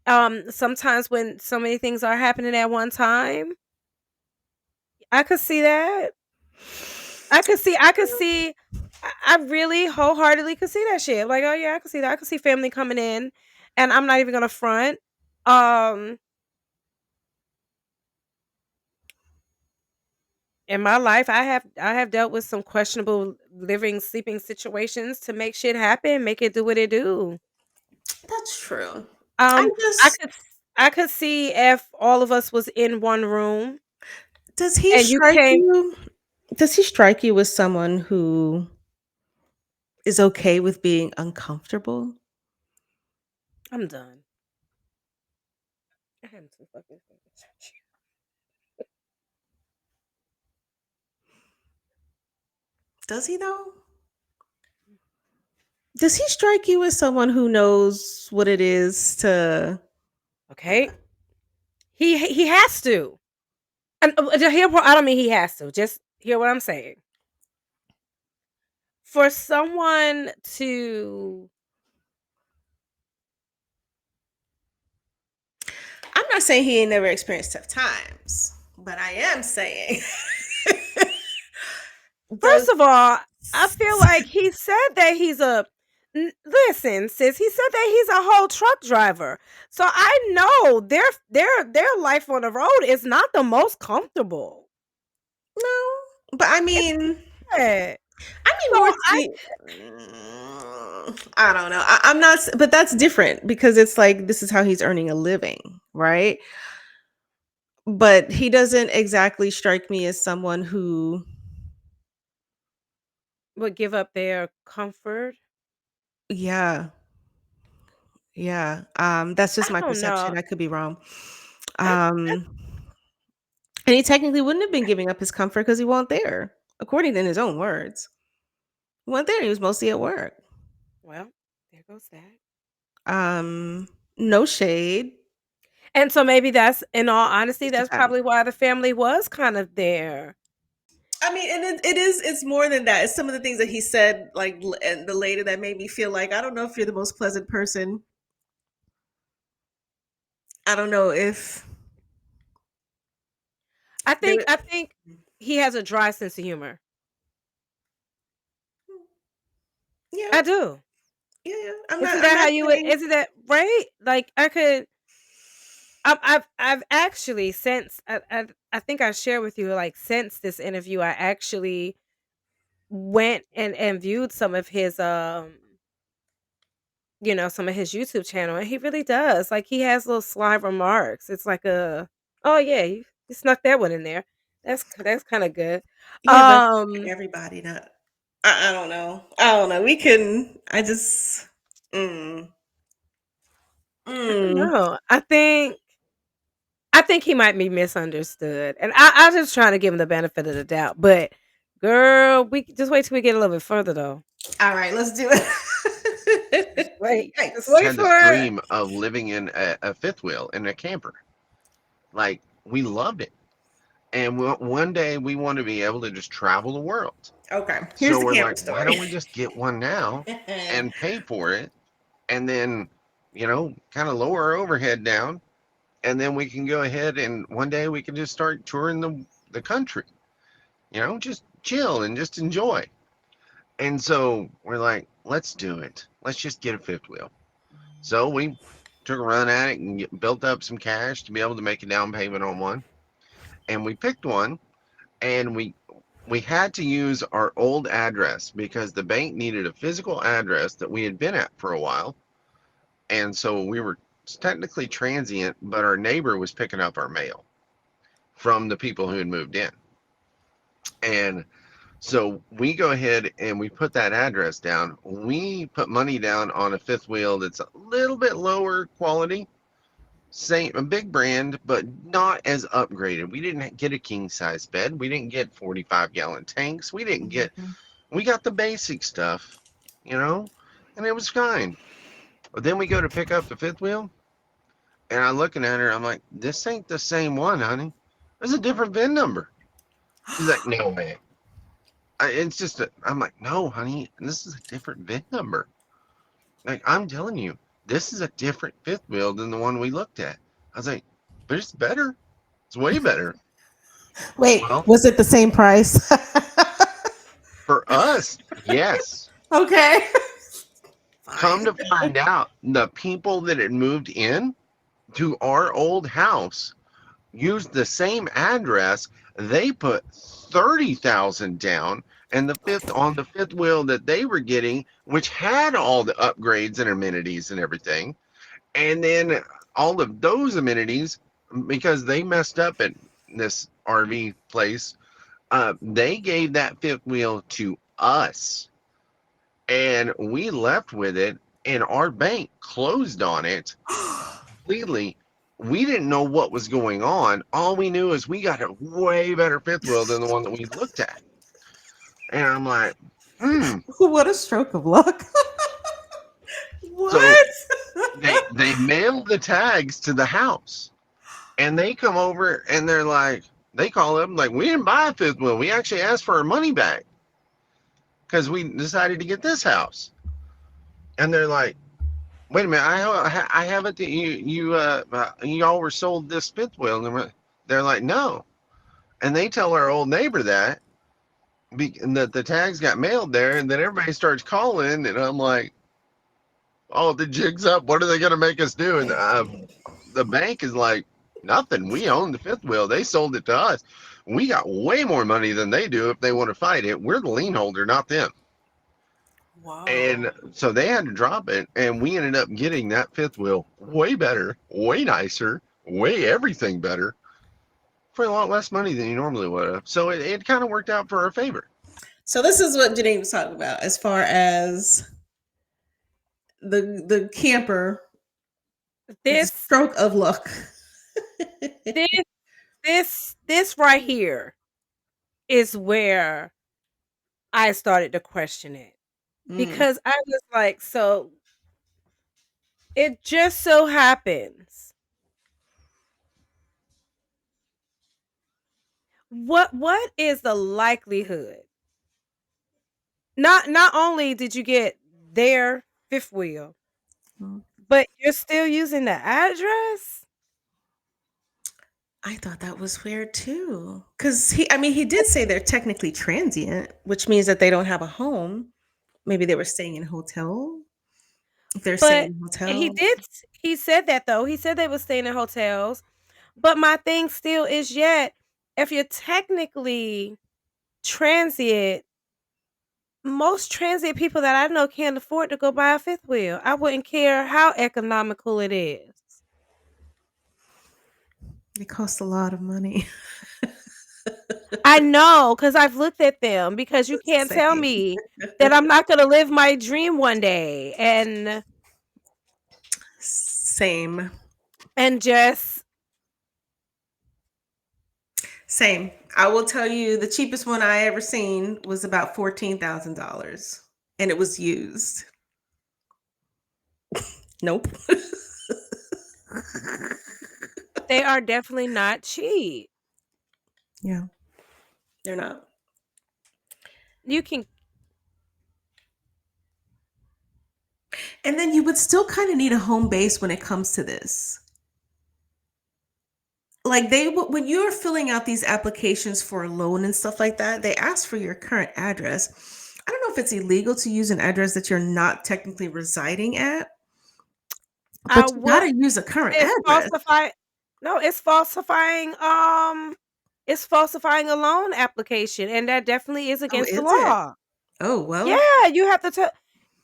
Sometimes when so many things are happening at one time, I could see that. I could see I really wholeheartedly could see that shit. Like, oh yeah, I could see that. I could see family coming in and I'm not even gonna front. Um in my life I have dealt with some questionable living, sleeping situations to make shit happen, make it do what it do. That's true. I Um, I just could I could see if all of us was in one room does he and you strike came. you? Does he strike you as someone who is okay with being uncomfortable? I'm done. I am too fucking finished. Does he though? Does he strike you as someone who knows what it is to Okay, he has to. And I don't mean he has to. Just hear what I'm saying. For someone to, I'm not saying he ain't never experienced tough times, but I am saying first does of all, I feel like he said that listen, sis. He said that he's a whole truck driver, so I know their life on the road is not the most comfortable. no, but I mean, Yeah. I mean, So more I see. I don't know. I'm not, but that's different because it's like this is how he's earning a living, right? But he doesn't exactly strike me as someone who, would give up their comfort. yeah, yeah. That's just I my don't know. perception. I could be wrong. I Um, and he technically wouldn't have been giving up his comfort because he wasn't there, according to his own words. He wasn't there. He was mostly at work. well, there goes that. Um, no shade. And so maybe that's, in all honesty, Just that's depends. probably why the family was kind of there. I mean, and it is, it's more than that. It's some of the things that he said, like, and the later that made me feel like, I don't know if you're the most pleasant person. I don't know if I there, think I think he has a dry sense of humor. yeah, I do. yeah. Isn't I'm that how not you would, saying, isn't that right? Like I could I've actually since I think I shared with you, like, since this interview I actually went and viewed some of his some of his YouTube channel, and he really does. Like, he has little sly remarks. It's like a, "Oh yeah, you snuck that one in there." That's kind of good. yeah, but like Um everybody, not, I don't know. I don't know. We can, I just, mm, I don't mm. know. I think he might be misunderstood, and I'm just trying to give him the benefit of the doubt. But girl, we just wait till we get a little bit further, though. All right, let's do Just wait, it. just Yikes. wait Had for this it. dream of living in a fifth wheel in a camper. Like we loved it, and one day we want to be able to just travel the world. Okay, here's So the we're camera like, why story. don't we just get one now and pay for it, and then kind of lower our overhead down, and then we can go ahead and one day we can just start touring the country. Just chill and just enjoy. And so we're like, let's do it. Let's just get a fifth wheel. So we took a run at it and built up some cash to be able to make a down payment on one. And we picked one, and we had to use our old address because the bank needed a physical address that we had been at for a while. And so we were technically transient, but our neighbor was picking up our mail from the people who had moved in. And so we go ahead and we put that address down. We put money down on a fifth wheel that's a little bit lower quality, same a big brand, but not as upgraded. We didn't get a king size bed. We didn't get 45-gallon tanks. We got the basic stuff, you know, and it was fine. But then we go to pick up the fifth wheel, and I'm looking at her. I'm like, this ain't the same one, honey. There's a different VIN number. She's like, no, man. It's just I'm like, no, honey, this is a different VIN number. Like, I'm telling you, this is a different fifth wheel than the one we looked at. I was like, but it's better. It's way better. Wait, Well, was it the same price? for us, yes. Okay. Come Fine. to find out, the people that had moved in to our old house used the same address. They put 30,000 down, and the fifth wheel that they were getting, which had all the upgrades and amenities and everything, and then all of those amenities, because they messed up at this RV place, they gave that fifth wheel to us, and we left with it, and our bank closed on it completely. We didn't know what was going on. All we knew is we got a way better fifth wheel than the one that we looked at. And I'm like, What a stroke of luck. So What? they mailed the tags to the house, and they come over and they're like, they call them like, we didn't buy a fifth wheel. We actually asked for our money back because we decided to get this house. And they're like, wait a minute, I haven't. You all were sold this fifth wheel, and they're like, no. And they tell our old neighbor that that the tags got mailed there, and then everybody starts calling, and I'm like, oh, the jig's up. What are they going to make us do? And the bank is like, Nothing. We own the fifth wheel. They sold it to us. We got way more money than they do if they want to fight it. We're the lien holder, not them. And Wow. so they had to drop it, and we ended up getting that fifth wheel way better, way nicer, way everything better for a lot less money than you normally would have. So it kind of worked out for our favor. So this is what Janine was talking about as far as the camper This stroke of luck. this this right here is where I started to question it, Mm. because I was like, so it just so happens. What is the likelihood? Not only did you get their fifth wheel, Mm. but you're still using the address? I thought that was weird too. Cause he did say they're technically transient, which means that they don't have a home. Maybe they were staying in a hotel. If they're staying But in a he hotel. did he said that though. He said they were staying in hotels. But my thing still is, yet if you're technically transient, most transient people that I know can't afford to go buy a fifth wheel. I wouldn't care how economical it is. It costs a lot of money. I know, because I've looked at them, because you can't tell Same. me that I'm not gonna live my dream one day Same. and just Same. I will tell you the cheapest one I ever seen was about $14,000 and it was used. Nope. they are definitely not cheap. Yeah, they're not. You can And then you would still kind of need a home base when it comes to this. Like when you're filling out these applications for a loan and stuff like that, they ask for your current address. I don't know if it's illegal to use an address that you're not technically residing at, I but you got would to use a current it's address. falsify no, it's falsifying a loan application, and that definitely is Oh, against the is it? law. Oh, well, Yeah, you have to tell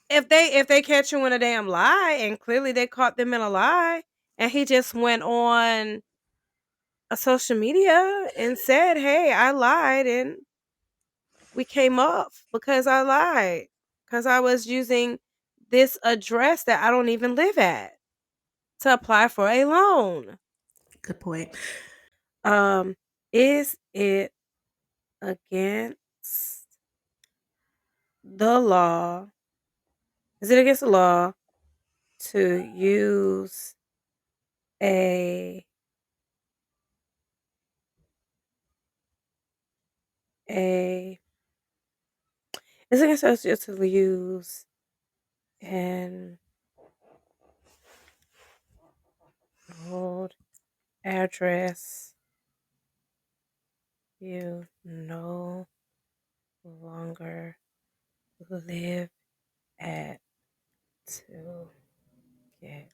if they catch you in a damn lie, and clearly they caught them in a lie, and he just went on a social media and said, "Hey, I lied, and we came up because I lied, because I was using this address that I don't even live at to apply for a loan." good point. Um, is it against the law? Is it against the law to use a a is it against us to use an old address you no longer live at to get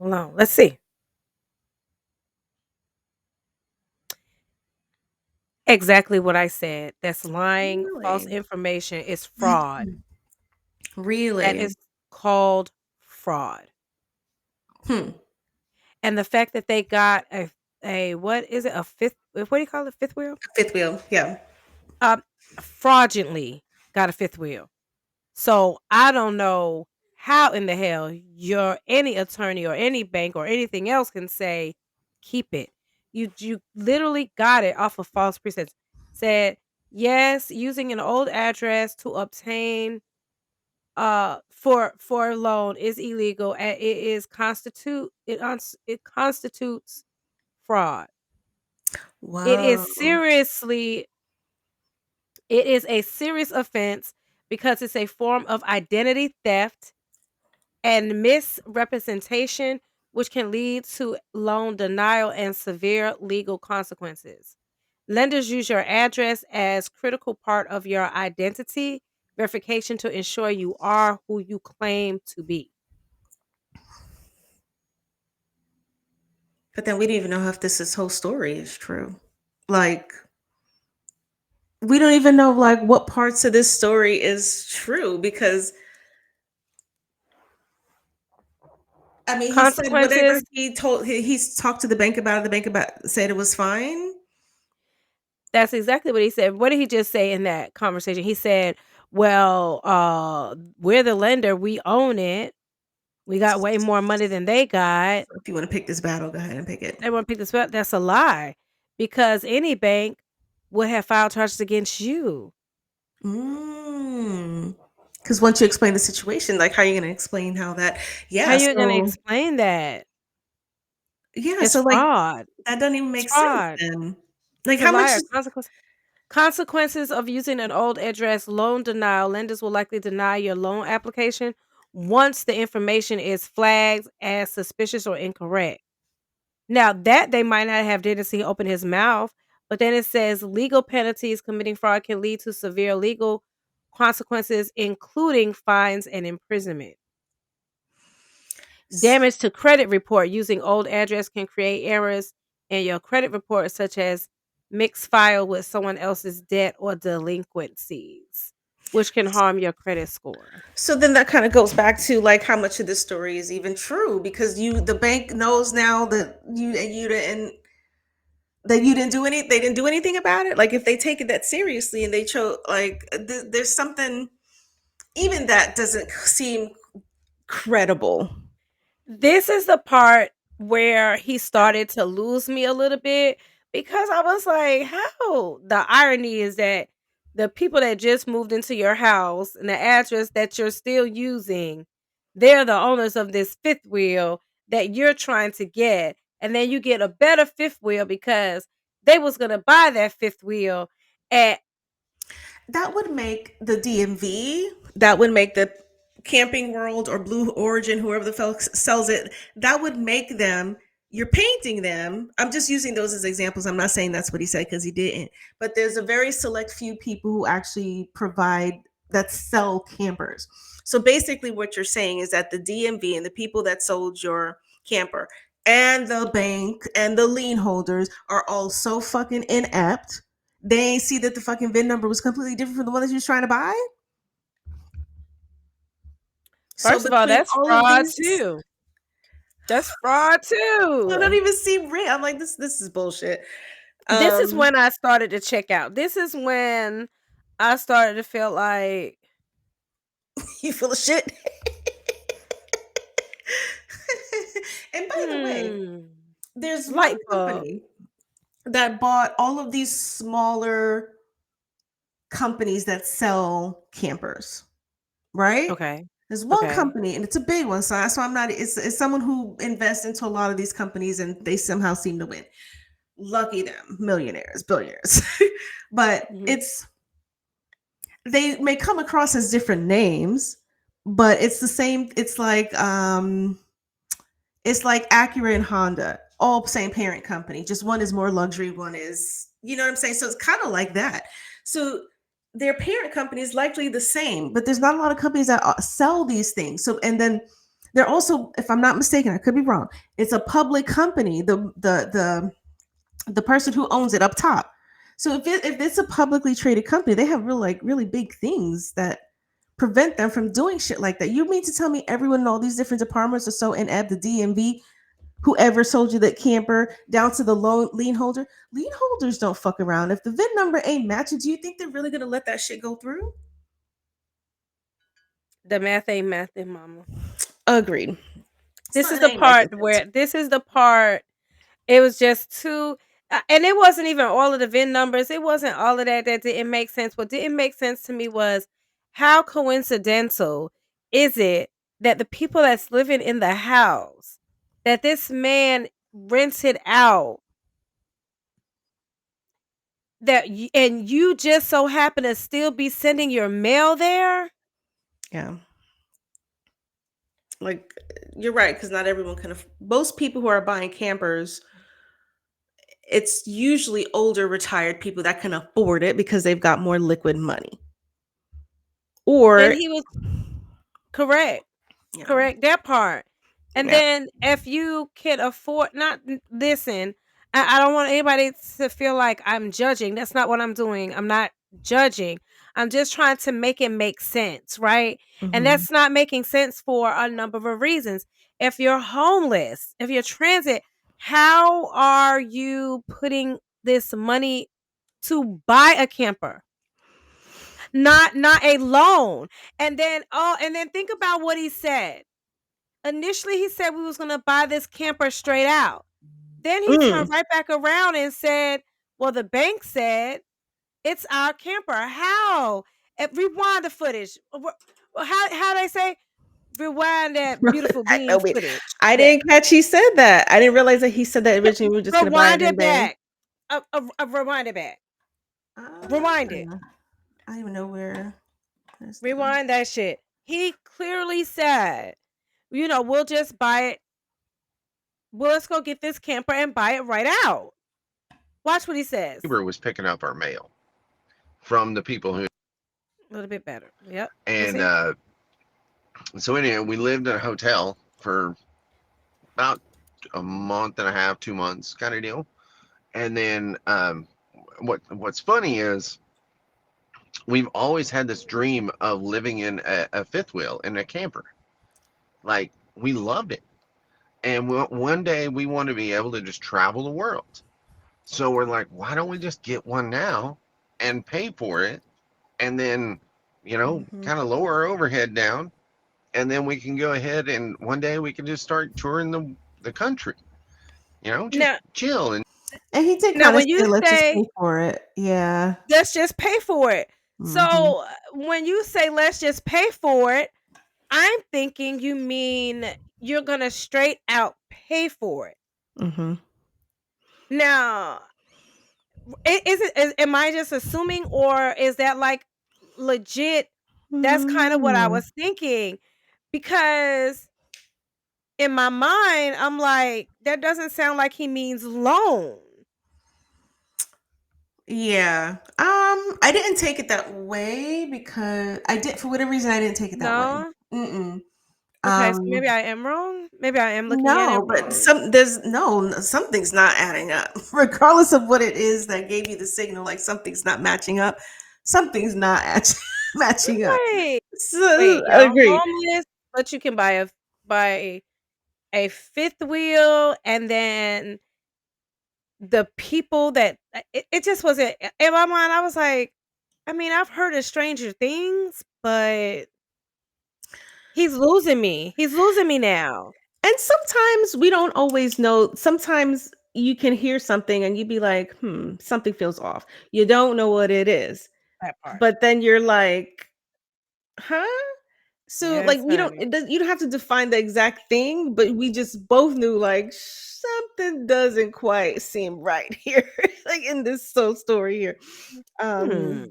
a loan? Let's see. Exactly what I said. That's lying, false Really? information is fraud. That Really? is called fraud. Hmm. And the fact that they got a what is it? A fifth, what do you call it? Fifth wheel? Fifth wheel. Yeah. Um, fraudulently got a fifth wheel. So I don't know how in the hell your any attorney or any bank or anything else can say keep it. You literally got it off of false pretense. Said yes, using an old address to obtain for a loan is illegal, and it constitutes fraud. It is Wow. seriously it is a serious offense because it's a form of identity theft and misrepresentation, which can lead to loan denial and severe legal consequences. Lenders use your address as critical part of your identity verification to ensure you are who you claim to be. But then we don't even know if this whole story is true. Like, we don't even know like what parts of this story is true because I mean, he said whatever Consequences. he's talked to the bank about it. The bank about said it was fine. That's exactly what he said. What did he just say in that conversation? He said, "Well, we're the lender. We own it. We got way more money than they got. If you want to pick this battle, go ahead and pick it. They want to pick this up." That's a lie, because any bank would have filed charges against you. Because once you explain the situation, like how are you going to explain how that? How Yeah. you gonna So explain that? yeah. It's So like fraud. that doesn't even It's make sense fraud. then. Like It's a how much? liar. Consequences of using an old address: loan denial. Lenders will likely deny your loan application once the information is flagged as suspicious or incorrect. Now that they might not have did until he opened his mouth, but then it says legal penalties. Committing fraud can lead to severe legal consequences, including fines and imprisonment. Damage to credit report: using old address can create errors in your credit report, such as mixed file with someone else's debt or delinquencies, which can harm your credit score. So then that kind of goes back to like how much of this story is even true because the bank knows now that you didn't do they didn't do anything about it. Like if they take it that seriously and they chose like there's something even that doesn't seem credible. This is the part where he started to lose me a little bit, because I was like, how? The irony is that the people that just moved into your house and the address that you're still using, they're the owners of this fifth wheel that you're trying to get. And then you get a better fifth wheel because they was going to buy that fifth wheel at That would make the DMV, that would make the Camping World or Blue Origin, whoever the fuck sells it, that would make them, you're painting them. I'm just using those as examples. I'm not saying that's what he said because he didn't. But there's a very select few people who actually provide that sell campers. So basically, what you're saying is that the DMV and the people that sold your camper and the bank and the lien holders are all so fucking inept they ain't see that the fucking VIN number was completely different from the one that you was trying to buy. So First of all, between that's all of fraud these, too. That's fraud I don't too. even see rent. I'm like, this is bullshit. This is Um, when I started to check out. This is when I started to feel like, you full of shit. And by the way, hmm, there's one light bulb. company that bought all of these smaller companies that sell campers, right? Okay. There's one Okay. company, and it's a big one. So I'm not. It's someone who invests into a lot of these companies, and they somehow seem to win. Lucky them, millionaires, billionaires. But Mhm. they may come across as different names, but it's the same. It's like Acura and Honda, all same parent company. Just one is more luxury, one is, you know what I'm saying? So it's kind of like that. So their parent company is likely the same, but there's not a lot of companies that sell these things. So and then they're also, if I'm not mistaken, I could be wrong. It's a public company. The person who owns it up top. So if it's a publicly traded company, they have really big things that prevent them from doing shit like that. You mean to tell me everyone in all these different departments are so inept? The DMV, whoever sold you that camper, down to the lien holder. Lien holders don't fuck around. If the VIN number ain't matching, do you think they're really gonna let that shit go through? The math ain't mathing, mama. Agreed. This is It the ain't making part sense. where it was just too, and it wasn't even all of the VIN numbers. It wasn't all of that didn't make sense. What didn't make sense to me was, how coincidental is it that the people that's living in the house that this man rented out, and you just so happen to still be sending your mail there? Yeah. Like you're right, because not everyone can most people who are buying campers, it's usually older retired people that can afford it because they've got more liquid money. And Or he was correct. yeah. Correct that part. And Yeah. then if you can afford not listen, I don't want anybody to feel like I'm judging. That's not what I'm doing. I'm not judging. I'm just trying to make it make sense, right? And Mhm. that's not making sense for a number of reasons. If you're homeless, if you're transit, how are you putting this money to buy a camper? Not a loan. And then think about what he said. Initially, he said we was gonna buy this camper straight out. Then he turned Mm. right back around and said, "Well, the bank said it's our camper." How? Rewind the footage. How they say? Rewind that beautiful I know bean we footage. I Yeah. didn't catch he said that. I didn't realize that he said that originally we were just gonna buy it Rewind in it May. back. Rewind it back. Uh, Rewind it. I don't even know where. Where's the- Rewind that shit. He clearly said, we'll just buy it. Well, let's go get this camper and buy it right out. Watch what he says. Neighbor was picking up our mail from the people who, A little bit better. Yep. and so anyway, we lived in a hotel for about a month and a half, 2 months, kind of deal. And then what's funny is we've always had this dream of living in a fifth wheel in a camper. Like we loved it, and one day we want to be able to just travel the world. So we're like, why don't we just get one now and pay for it, and then Mhm. kind of lower our overhead down, and then we can go ahead and one day we can just start touring the country. Just Now, chill and And he did now kind of when you say, let's just say pay for it. Yeah. let's just pay for it. Hmm. So when you say let's just pay for it, I'm thinking you mean you're gonna straight out pay for it. Mhm. Now, am I just assuming, or is that like legit? That's kind of what I Mm. was thinking, because in my mind, I'm like, that doesn't sound like he means loan. Yeah. I didn't take it that way because I did, for whatever reason, I didn't take it that way. No? Mm-mm. Okay, so Um, maybe I am wrong. Maybe I am looking at it no, but wrong. something's not adding up. Regardless of what it is that gave you the signal, like something's not matching up. Something's not matching up. Wait, So wait, y'all agreed. homeless, but you can buy a fifth wheel, and then the people that it just wasn't in my mind. I was like, I mean, I've heard of Stranger Things, but he's losing me. He's losing me now. And sometimes we don't always know. Sometimes you can hear something and you'd be like, something feels off. You don't know what it is. That part. But then you're like, huh? So like Yes, we don't honey. you don't have to define the exact thing, but we just both knew like something doesn't quite seem right here, like in this soul story here. Hmm.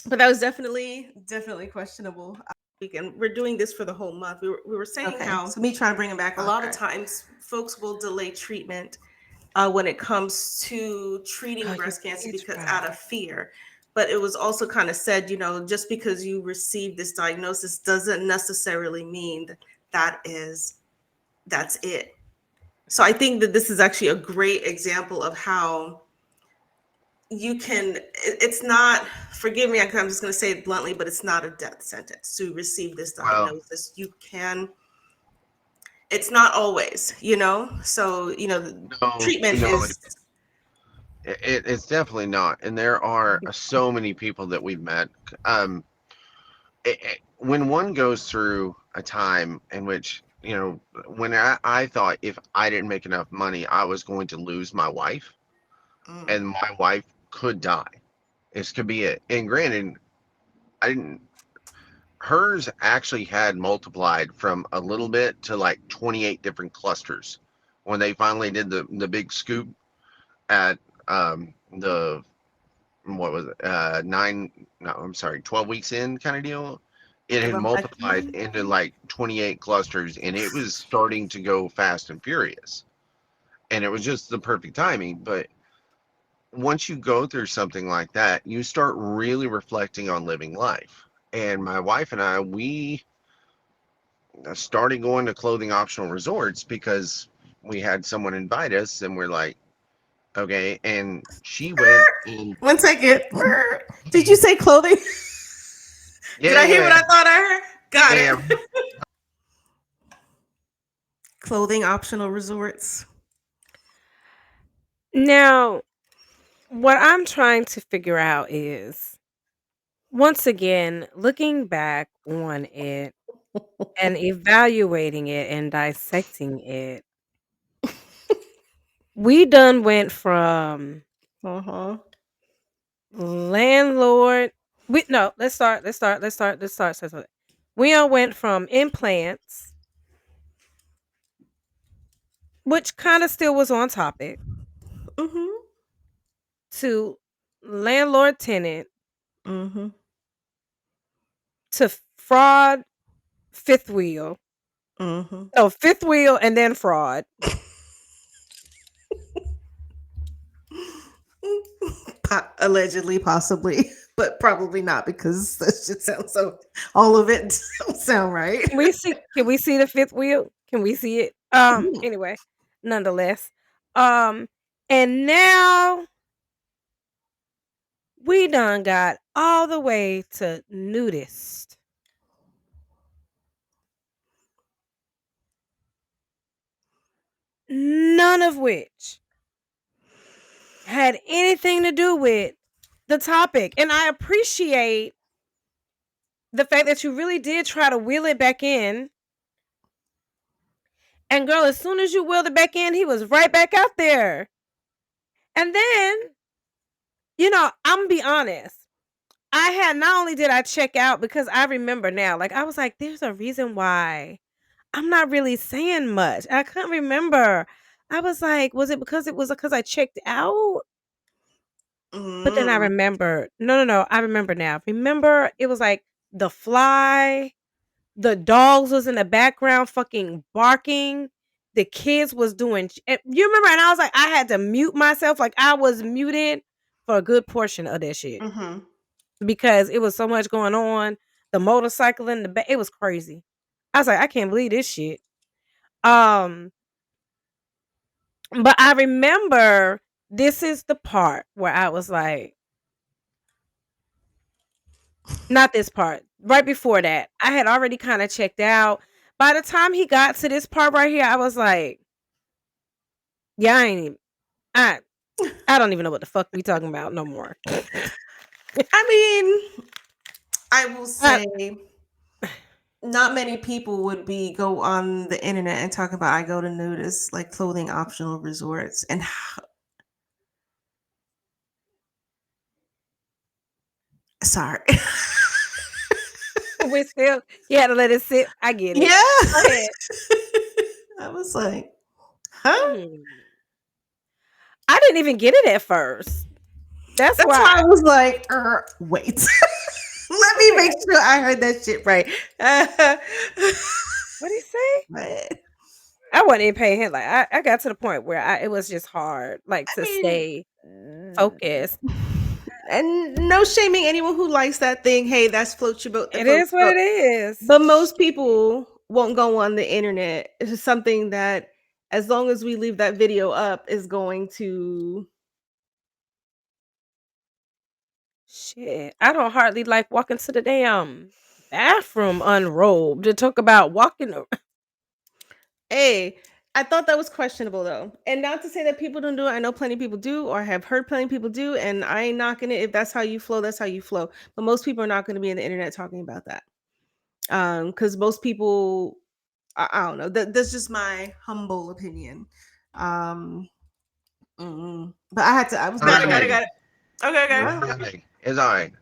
But that was definitely questionable. We're doing this for the whole month. We were saying Okay. how So me trying to bring him back. a lot of Okay. times folks will delay treatment when it comes to treating Oh, breast cancer it's because out right. of fear. But it was also kind of said, just because you receive this diagnosis doesn't necessarily mean that's it. So I think that this is actually a great example of how you can, it's not, forgive me, I'm just going to say it bluntly, but it's not a death sentence to receive this well, diagnosis. You can, it's not always, so, no, treatment is, it's definitely not. And there are so many people that we've met. Um, when one goes through a time in which, when I thought if I didn't make enough money, I was going to lose my wife, mm, and my wife could die. This could be it. And granted, I didn't. Hers actually had multiplied from a little bit to like 28 different clusters when they finally did the big scoop at the what was it, 12 weeks in kind of deal. It The had multiplied lumpectomy. into like 28 clusters, and it was starting to go fast and furious, and it was just the perfect timing. But once you go through something like that, you start really reflecting on living life. And my wife and I, started going to clothing optional resorts because we had someone invite us, and we're like, okay. And she went in. 1 second. Did you say clothing? Did Yeah, I hear yeah, what I thought I heard? Got yeah, it. Clothing optional resorts. Now, what I'm trying to figure out is, once again, looking back on it and evaluating it and dissecting it, we done went from Uh-huh. landlord. We no, let's start. We all went from implants, which kind of still was on topic, Mm-hmm. to landlord tenant, Mm-hmm. to fraud, fifth wheel. Mm-hmm. No, fifth wheel and then fraud. Allegedly, possibly, but probably not because that shit sounds so. All of it don't sound right. Can we see the fifth wheel? Can we see it? Mhm. Anyway, nonetheless. Um and now we done got all the way to nudist. None of which had anything to do with the topic. And I appreciate the fact that you really did try to wheel it back in. And girl, as soon as you wheeled it back in, he was right back out there. And then, I'm gonna be honest. I had not only did I check out, because I remember now, like I was like, there's a reason why I'm not really saying much. I couldn't remember. I was like, was it because I checked out? But then I Mm. remembered. No. I remember now. Remember, it was like the fly, the dogs was in the background fucking barking. The kids was doing. You remember? And I was like, I had to mute myself. Like I was muted for a good portion of that shit Mm-hmm. because it was so much going on. The motorcycle in the back, it was crazy. I was like, I can't believe this shit. Um, but I remember this is the part where I was like, not this part. Right before that, I had already kind of checked out. By the time he got to this part right here, I was like, yeah, I ain't even, I I don't even know what the fuck we talking about no more. I mean, I will I, say, not many people would be go on the internet and talk about I go to nudist like clothing optional resorts and sorry. we still, you had to let it sit. I get it. Yeah. Go ahead. I was like, huh? Hmm. I didn't even get it at first. That's That's why why. I was like, wait. Let me make Okay. sure I heard that shit right. What did he say? But, I wasn't even paying him. Like I got to the point where it was just hard, like I to mean, stay focused. and no shaming anyone who likes that thing. Hey, that's float your boat. That It floats is your what boat. it is. But most people won't go on the internet. It's just something that, as long as we leave that video up, is going to. Shit, I don't hardly like walking to the damn bathroom unrobed to talk about walking. Hey, I thought that was questionable though. And not to say that people don't do it. I know plenty of people do, or have heard plenty of people do, and I ain't knocking it. If that's how you flow, that's how you flow. But most people are not going to be in the internet talking about that. Because most people, I don't know. That's just my humble opinion. Um, but I had to. I was Got like, it, got it. Okay, okay. It's all right.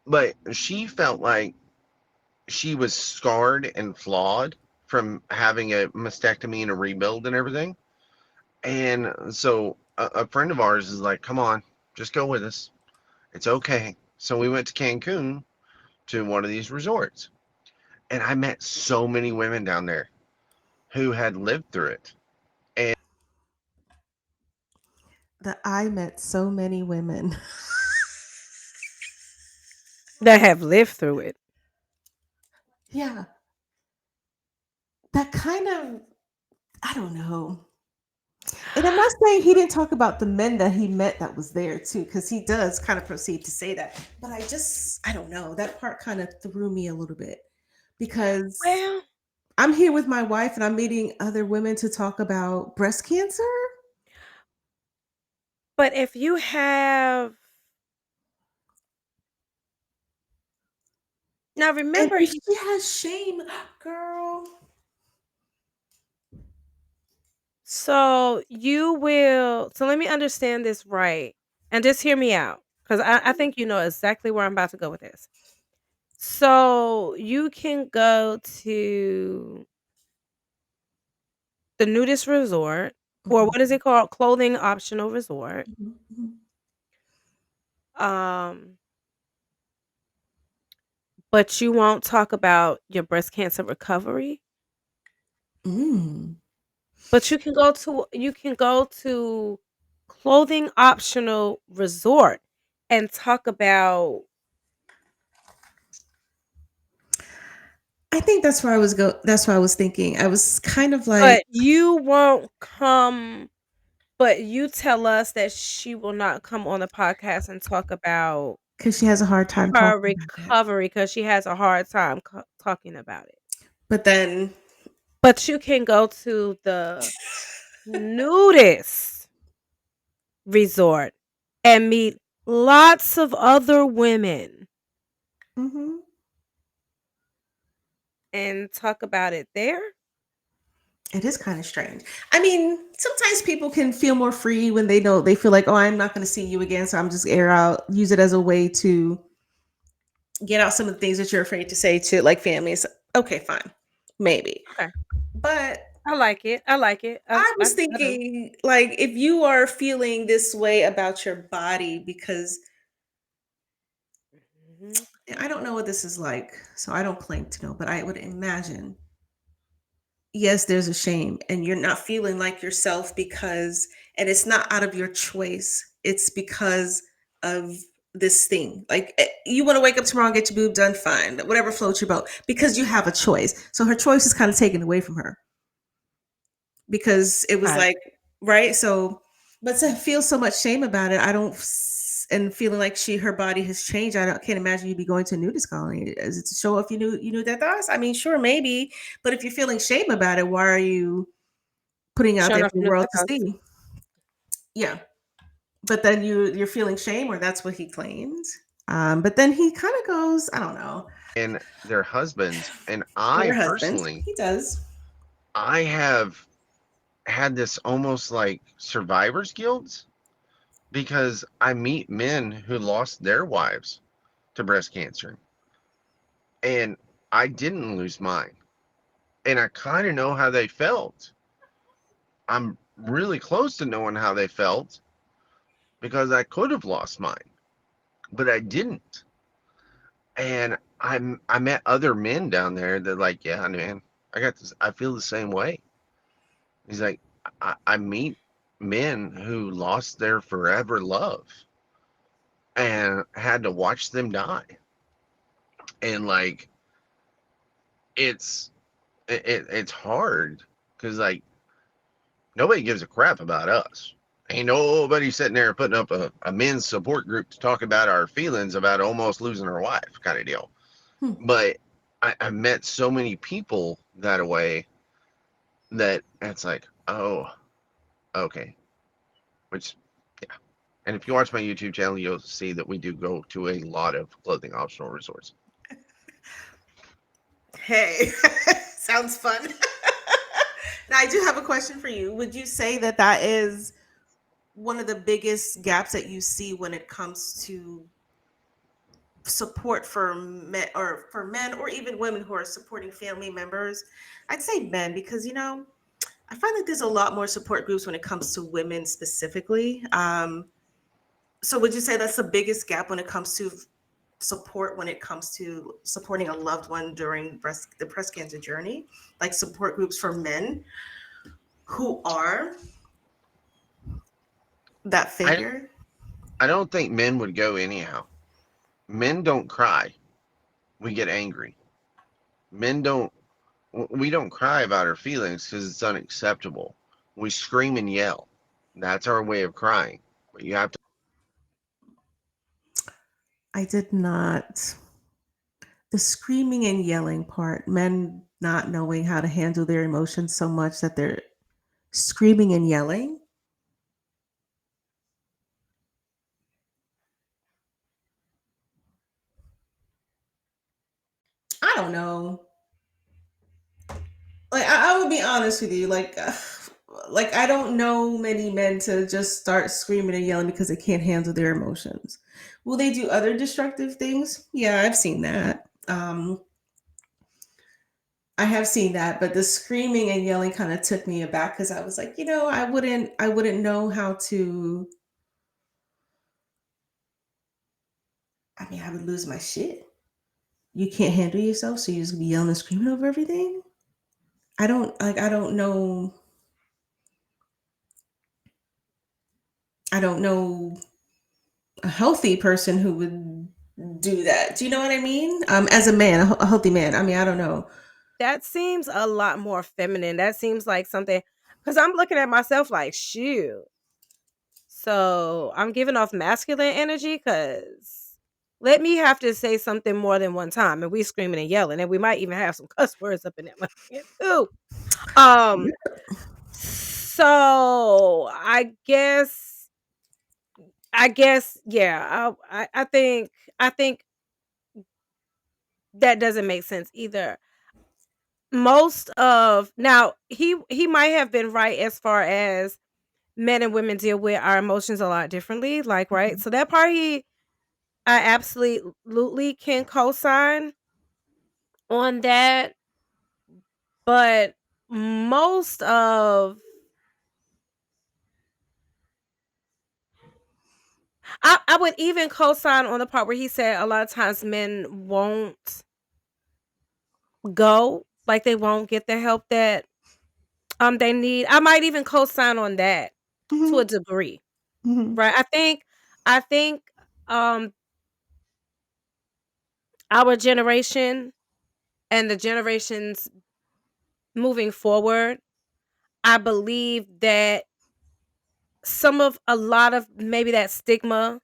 But she felt like she was scarred and flawed from having a mastectomy and a rebuild and everything. And so a friend of ours is like, come on, just go with us. It's okay. So we went to Cancun to one of these resorts. And I met so many women down there who had lived through it. And That I met so many women. That have lived through it. Yeah. that kind of, I don't know. And I'm not saying he didn't talk about the men that he met that was there too, because he does kind of proceed to say that. But I don't know. That part kind of threw me a little bit because Well, I'm here with my wife and I'm meeting other women to talk about breast cancer. but if you have now And remember if he she has shame, girl. so you will so let me understand this right. And just hear me out. Because I think you know exactly where I'm about to go with this. So you can go to the nudist resort, or Mhm, what is it called? Clothing optional resort. mhm, mhm. Um, but you won't talk about your breast cancer recovery. Mm. But you can go to clothing optional resort and talk about I think that's where I was thinking. I was kind of like, but you won't come but you tell us that she will not come on the podcast and talk about because she has a hard time her talking about that. recovery because she has a hard time talking about it. But then, But you can go to the nudist resort and meet lots of other women mhm. and talk about it there. It is kind of strange. I mean, sometimes people can feel more free when they know they feel like, oh, I'm not going to see you again, so I'm just air out, use it as a way to get out some of the things that you're afraid to say to like families. Okay, fine, maybe. Okay. But I like it. I like it. I was I do. thinking, like, if you are feeling this way about your body, because Mhm. I don't know what this is like, so I don't claim to know, but I would imagine yes, there's a shame and you're not feeling like yourself because and it's not out of your choice. It's because of this thing. Like you want to wake up tomorrow and get your boob done, fine. Whatever floats your boat. Because you have a choice. So her choice is kind of taken away from her. Because it was Got it. like, right? So but to feel so much shame about it, I don't and feeling like her body has changed. Can't imagine you'd be going to a nudist colony. Is it to show off you knew their thoughts? I mean, sure, maybe, but if you're feeling shame about it, why are you putting out Showing there off for the your world to nucleus. see? Yeah, but then you're feeling shame, or that's what he claims. But then he kind of goes, I don't know. And their husbands. And Or I her husband, personally, he does. I have had this almost like survivor's guilt because I meet men who lost their wives to breast cancer, and I didn't lose mine. And I kind of know how they felt. I'm really close to knowing how they felt because I could have lost mine, but I didn't. And I met other men down there that like, yeah, man, I got this. I feel the same way. He's like, I meet men who lost their forever love and had to watch them die, and like it's it's hard because like nobody gives a crap about us. Ain't nobody sitting there putting up a men's support group to talk about our feelings about almost losing our wife kind of deal. Hmm. But I met so many people that way that it's like, oh, okay. Which, yeah. And if you watch my YouTube channel, you'll see that we do go to a lot of clothing optional resorts. Hey, sounds fun. Now I do have a question for you. Would you say that that is one of the biggest gaps that you see when it comes to support for men or even women who are supporting family members? I'd say men because I find that there's a lot more support groups when it comes to women specifically. So would you say that's the biggest gap when it comes to support when it comes to supporting a loved one during the breast cancer journey, like support groups for men who are that I figure? I don't think men would go anyhow. Men don't cry. We get angry. Men don't. We don't cry about our feelings because it's unacceptable. We scream and yell. That's our way of crying. But you have to. I did not. The screaming and yelling part, men not knowing how to handle their emotions so much that they're screaming and yelling. I don't know. Like I would be honest with you, like I don't know many men to just start screaming and yelling because they can't handle their emotions. Will they do other destructive things? Yeah, I've seen that. I have seen that, but the screaming and yelling kind of took me aback because I was like, I wouldn't know how to. I mean, I would lose my shit. You can't handle yourself, so you're just gonna be yelling and screaming over everything. I don't know. I don't know a healthy person who would do that. Do you know what I mean? As a man, a healthy man. I mean, I don't know. That seems a lot more feminine. That seems like something, because I'm looking at myself like, shoot. So I'm giving off masculine energy because let me have to say something more than one time and we screaming and yelling and we might even have some cuss words up in that motherfucker too. Um, so I guess, yeah. I think that doesn't make sense either. Most of now he might have been right as far as men and women deal with our emotions a lot differently. Like, right, Mhm. so that part I absolutely can co-sign on that, but most of I would even co-sign on the part where he said a lot of times men won't go, like they won't get the help that they need. I might even co-sign on that to Mhm. a degree, Mhm. right? I think um our generation and the generations moving forward, I believe that a lot of maybe that stigma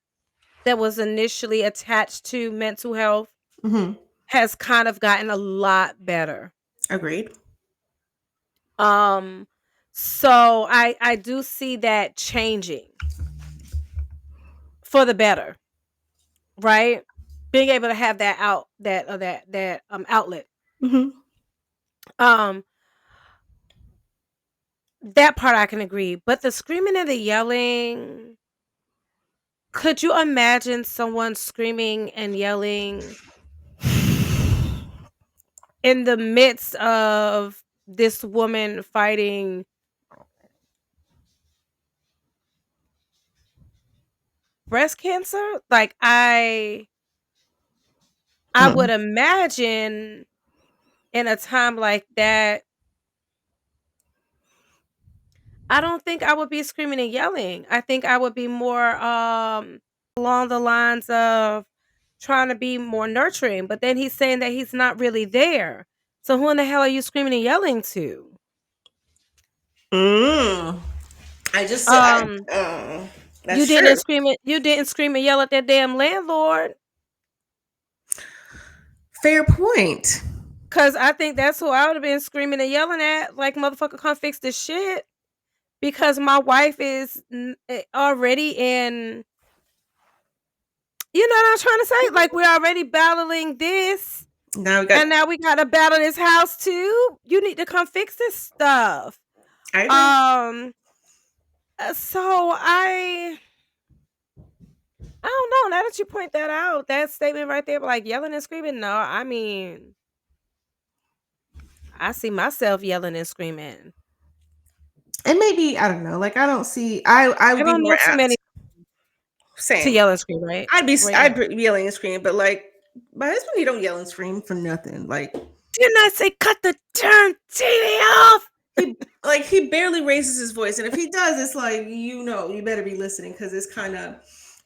that was initially attached to mental health Mhm. has kind of gotten a lot better. Agreed. Um so I do see that changing for the better, right? Being able to have that outlet. Mhm. Um that part I can agree, but the screaming and the yelling, could you imagine someone screaming and yelling in the midst of this woman fighting breast cancer? Like I would Mm. imagine in a time like that, I don't think I would be screaming and yelling. I think I would be more along the lines of trying to be more nurturing, but then he's saying that he's not really there. So who in the hell are you screaming and yelling to? Mm. I just said, Um that's true. you didn't scream and yell at that damn landlord. Fair point. Cause I think that's who I would have been screaming and yelling at, like, motherfucker, come fix this shit. Because my wife is already in, you know what I'm trying to say? Like, we're already battling this, Now we got. and now we got to battle this house too. You need to come fix this stuff. I agree. Um, so I don't know. Now that you point that out, that statement right there, like yelling and screaming. No, I mean, I see myself yelling and screaming. And maybe I don't know. Like I don't see. I I would be don't more know too many apt. to Same. yell and scream, right? Right, I'd yeah. be yelling and screaming, but like my husband, he don't yell and scream for nothing. Like Didn't I say cut the darn TV off? he barely raises his voice, and if he does, it's like you better be listening because it's kind of.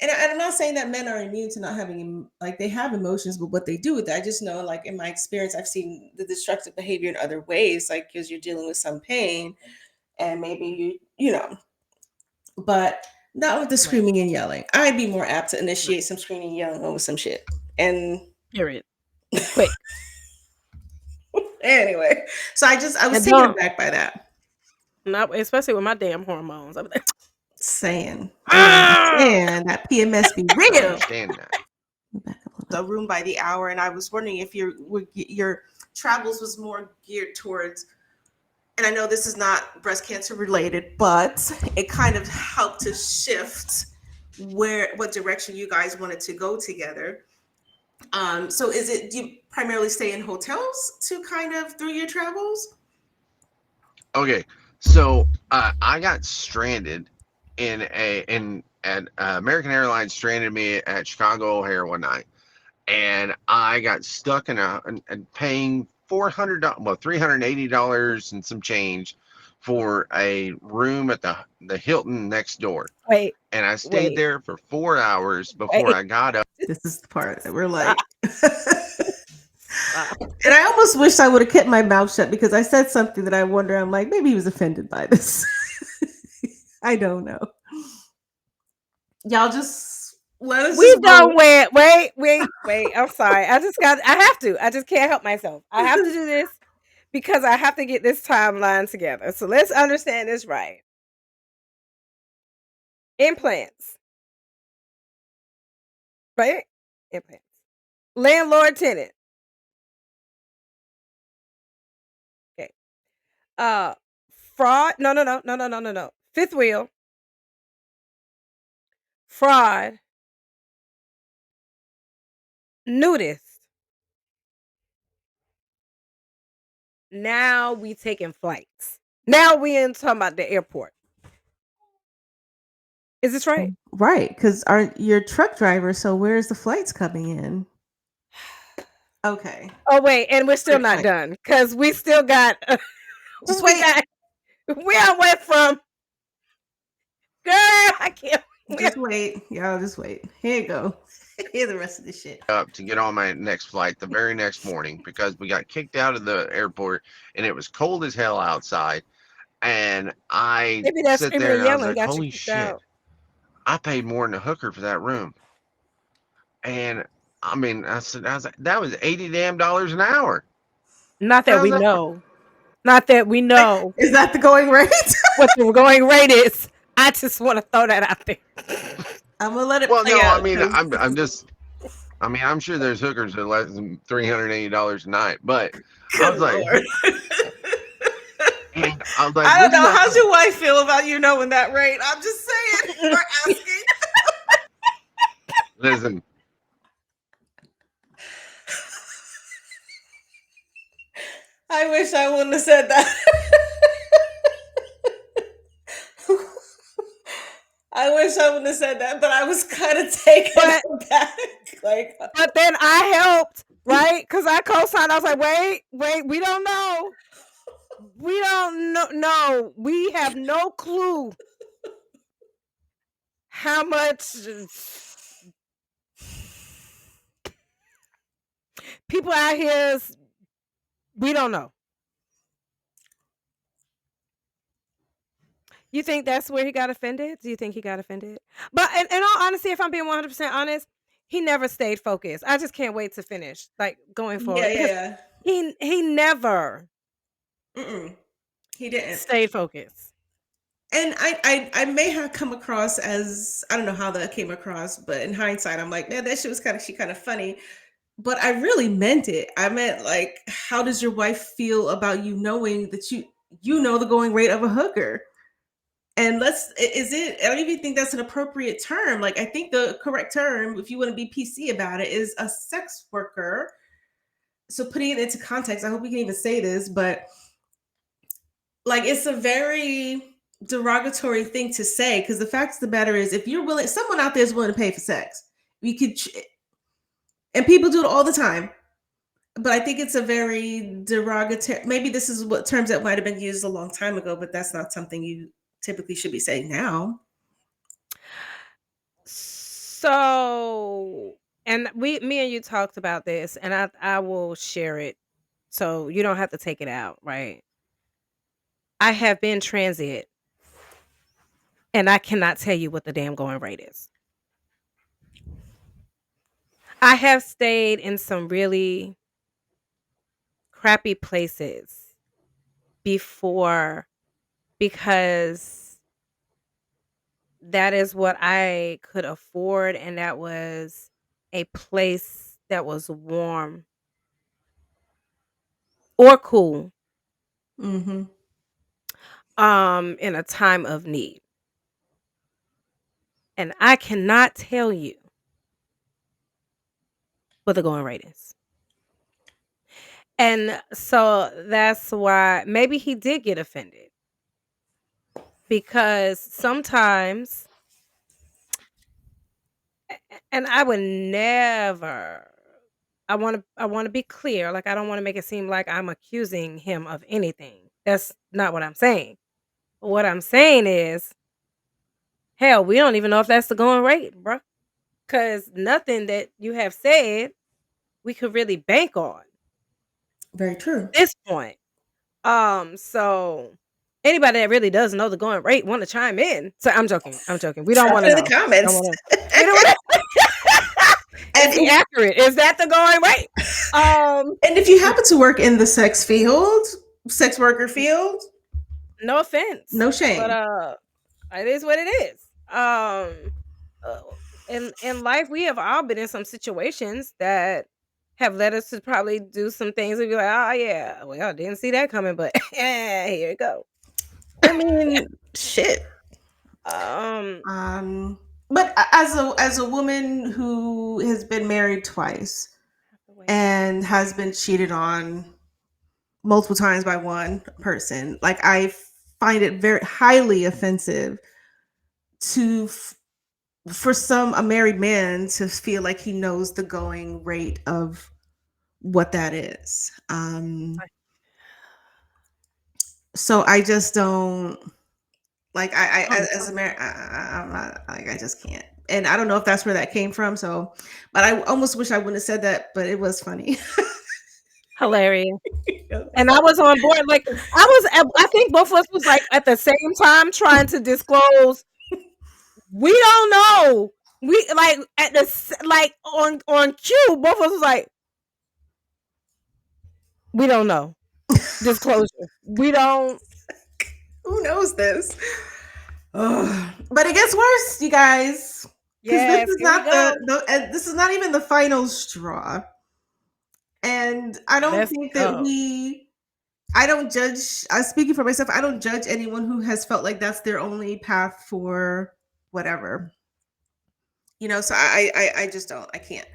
And I'm not saying that men are immune to not having like they have emotions, but what they do with it, I just know like in my experience, I've seen the destructive behavior in other ways, like because you're dealing with some pain, and maybe you know, but not with the Right. screaming and yelling. I'd be more apt to initiate some screaming and yelling over some shit. And Period. Quick. anyway, so I was And taken don't, aback by that. not especially with my damn hormones. I'm like, Saying, ah! and that PMS be I real. understand that. Back up a little. The room by the hour, and I was wondering if your travels was more geared towards. And I know this is not breast cancer related, but it kind of helped to shift what direction you guys wanted to go together. So do you primarily stay in hotels to kind of through your travels? Okay, so I got stranded at American Airlines stranded me at Chicago O'Hare one night, and I got stuck and paying $380 and some change for a room at the Hilton next door, Wait, and I stayed wait, there for 4 hours before wait. I got up. This is the part that we're like. Stop. And I almost wish I would have kept my mouth shut because I said something that I wonder. I'm like, maybe he was offended by this. I don't know. Y'all just let us We just don't go. wait. I'm sorry. I have to. I just can't help myself. I have to do this because I have to get this timeline together. So let's understand this right. Implants. Right? Implants. Landlord tenant. Okay. Fraud. No. Fifth wheel. Fraud. Nudist. Now we taking flights. Now we in talking about the airport. Is this right? Right, because aren't you're a truck driver, so where's the flights coming in? Okay. Oh wait, and we're still Quick not flight. done because we still got. Just wait. Where I went from, girl, I can't. Just wait. Y'all just wait. Here you go. Hear the rest of the shit. Up to get on my next flight the very next morning because we got kicked out of the airport and it was cold as hell outside. And I Maybe that sit screaming there and and I was yelling like, got you holy kicked shit, out. I paid more than a hooker for that room. And I mean, I was like, that was 80 damn dollars an hour. Not that How's we that? know. Not that we know Is that the going rate? what the going rate is. I just want to throw that out there. I'm gonna let it Well, play no, I out. mean, 'Cause I'm just, I mean, I'm sure there's hookers that less than $380 a night, but I good was like, lord. and I was like, I this don't is know. not, How's your wife feel about you knowing that rate? I'm just saying. We're asking. listen, I wish I wouldn't have said that. I wish I wouldn't have said that, but I was kind of taken But- aback. Like, But then I helped, right? Because I co-signed. I was like, wait, we don't know. We don't know. No, we have no clue how much people out here we don't know. You think that's where he got offended? Do you think he got offended? But in all honesty, if I'm being 100% honest, he never stayed focused. I just can't wait to finish, like going forward, because yeah. he never He didn't. stayed focused. And I may have come across as, I don't know how that came across, but in hindsight, I'm like, man, that shit was kind of funny. But I really meant it. I meant like, how does your wife feel about you knowing that you know the going rate of a hooker? And I don't even think that's an appropriate term. Like, I think the correct term, if you want to be PC about it, is a sex worker. So putting it into context, I hope we can even say this, but like, it's a very derogatory thing to say, because the fact of the matter is, if you're willing, someone out there is willing to pay for sex. We could, and people do it all the time. But I think it's a very derogatory. Maybe this is what terms that might have been used a long time ago, but that's not something you typically should be saying now. So, and me and you talked about this, and I will share it, so you don't have to take it out, right? I have been transient, and I cannot tell you what the damn going rate is. I have stayed in some really crappy places before because that is what I could afford, and that was a place that was warm or cool Mm-hmm. in a time of need. And I cannot tell you what the going rate is. And so that's why maybe he did get offended, because sometimes, and I would never, I want to be clear, like I don't want to make it seem like I'm accusing him of anything. That's not what I'm saying. What I'm saying is, hell, we don't even know if that's the going rate, bro. Cuz nothing that you have said we could really bank on Very true. at this point. So anybody that really does know the going rate want to chime in. So I'm joking. I'm joking. We don't Drop want it to in the know. We don't comments. want to. We don't want to. Is he accurate? Is that the going rate? And if you happen to work in the sex worker field, No offense. no shame. But it is what it is. Uh, in life we have all been in some situations that have led us to probably do some things and be like, oh yeah, well, I didn't see that coming, but here you go. I mean, shit. But as a woman who has been married twice and has been cheated on multiple times by one person, like I find it very highly offensive to for a married man to feel like he knows the going rate of what that is. So I just don't like as a married, I'm not like, I just can't. And I don't know if that's where that came from. So, but I almost wish I wouldn't have said that, but it was funny. Hilarious. And I was on board. Like I think both of us was like at the same time trying to disclose. We don't know. We like at the like on cue. Both of us was like, we don't know. Disclosure. We don't. Who knows this? Ugh. But it gets worse, you guys. Because Yes, this is here we not go. this is not even the final straw. And I don't Let's think that go. I don't judge. I'm speaking for myself. I don't judge anyone who has felt like that's their only path for whatever. You know, so I just don't. I can't.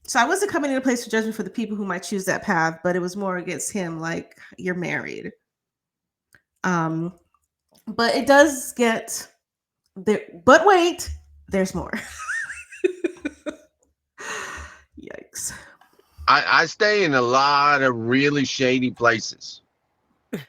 So I wasn't coming into a place for judgment for the people who might choose that path, but it was more against him, like, you're married. But it does get there. But wait, there's more. Yikes. I stay in a lot of really shady places.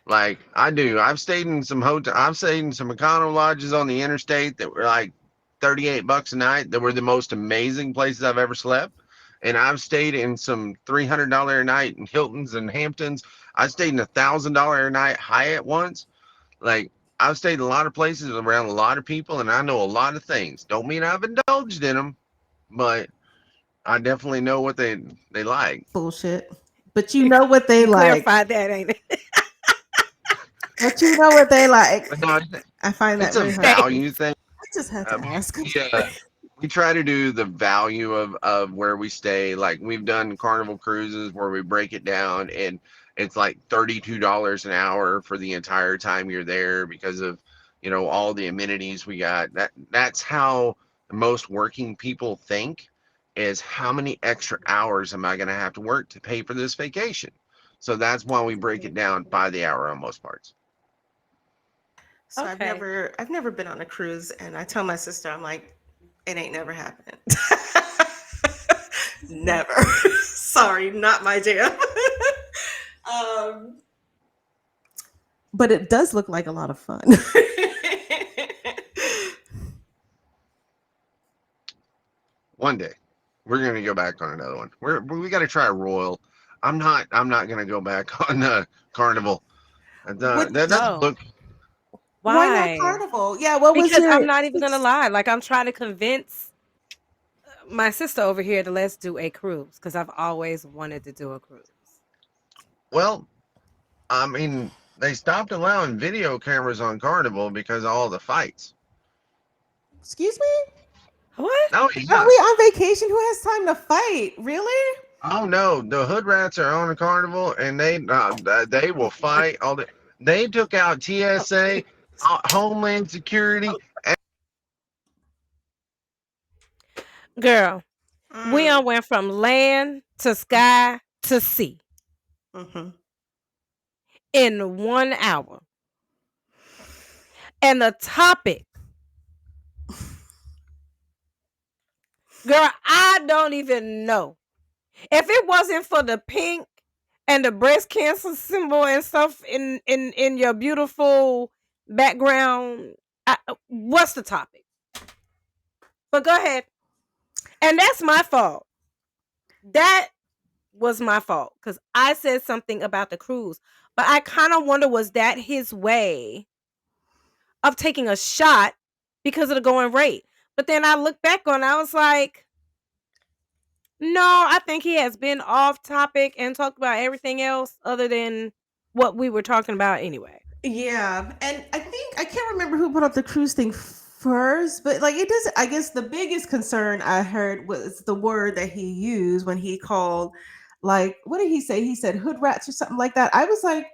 Like I do. I've stayed in some I've stayed in some econo lodges on the interstate that were like $38 a night. That were the most amazing places I've ever slept. And I've stayed in some $300 a night in Hiltons and Hamptons. I stayed in $1,000 a night Hyatt once. Like I've stayed in a lot of places around a lot of people, and I know a lot of things. Don't mean I've indulged in them, but I definitely know what they like. Bullshit. But you know what they You like. clarified that, ain't it? But you know what they like. But no, I find that it's a very hard. value thing. I just had to ask. Yeah, we try to do the value of where we stay. Like we've done Carnival cruises where we break it down, and it's like $32 an hour for the entire time you're there because of all the amenities we got. That's how most working people think, is how many extra hours am I going to have to work to pay for this vacation? So that's why we break it down by the hour on most parts. So Okay. I've never been on a cruise, and I tell my sister, I'm like, it ain't never happened. Never. Sorry, not my jam. But it does look like a lot of fun. One day, we're gonna go back on another one. We got to try Royal. I'm not gonna go back on Carnival. What? That doesn't No. look. Why not Why? Carnival? Yeah, what was Because your? I'm not even gonna lie. Like I'm trying to convince my sister over here to let's do a cruise because I've always wanted to do a cruise. Well, I mean, they stopped allowing video cameras on Carnival because of all the fights. Excuse me? What? Oh Aren't we yeah. on vacation? Who has time to fight? Really? Oh no, the hood rats are on the Carnival, and they will fight all the. They took out TSA, Homeland Security. Girl, we Mm. went from land to sky to sea Mhm. in 1 hour. And the topic, girl, I don't even know. If it wasn't for the pink and the breast cancer symbol and stuff in your beautiful background, what's the topic? But go ahead. And that's my fault. That was my fault because I said something about the cruise. But I kind of wonder, was that his way of taking a shot because of the going rate? But then I look back on it, I was like, no, I think he has been off topic and talked about everything else other than what we were talking about anyway. Yeah, and I think I can't remember who put up the cruise thing first, but like it does. I guess the biggest concern I heard was the word that he used when he called, like, what did he say? He said hood rats or something like that. I was like,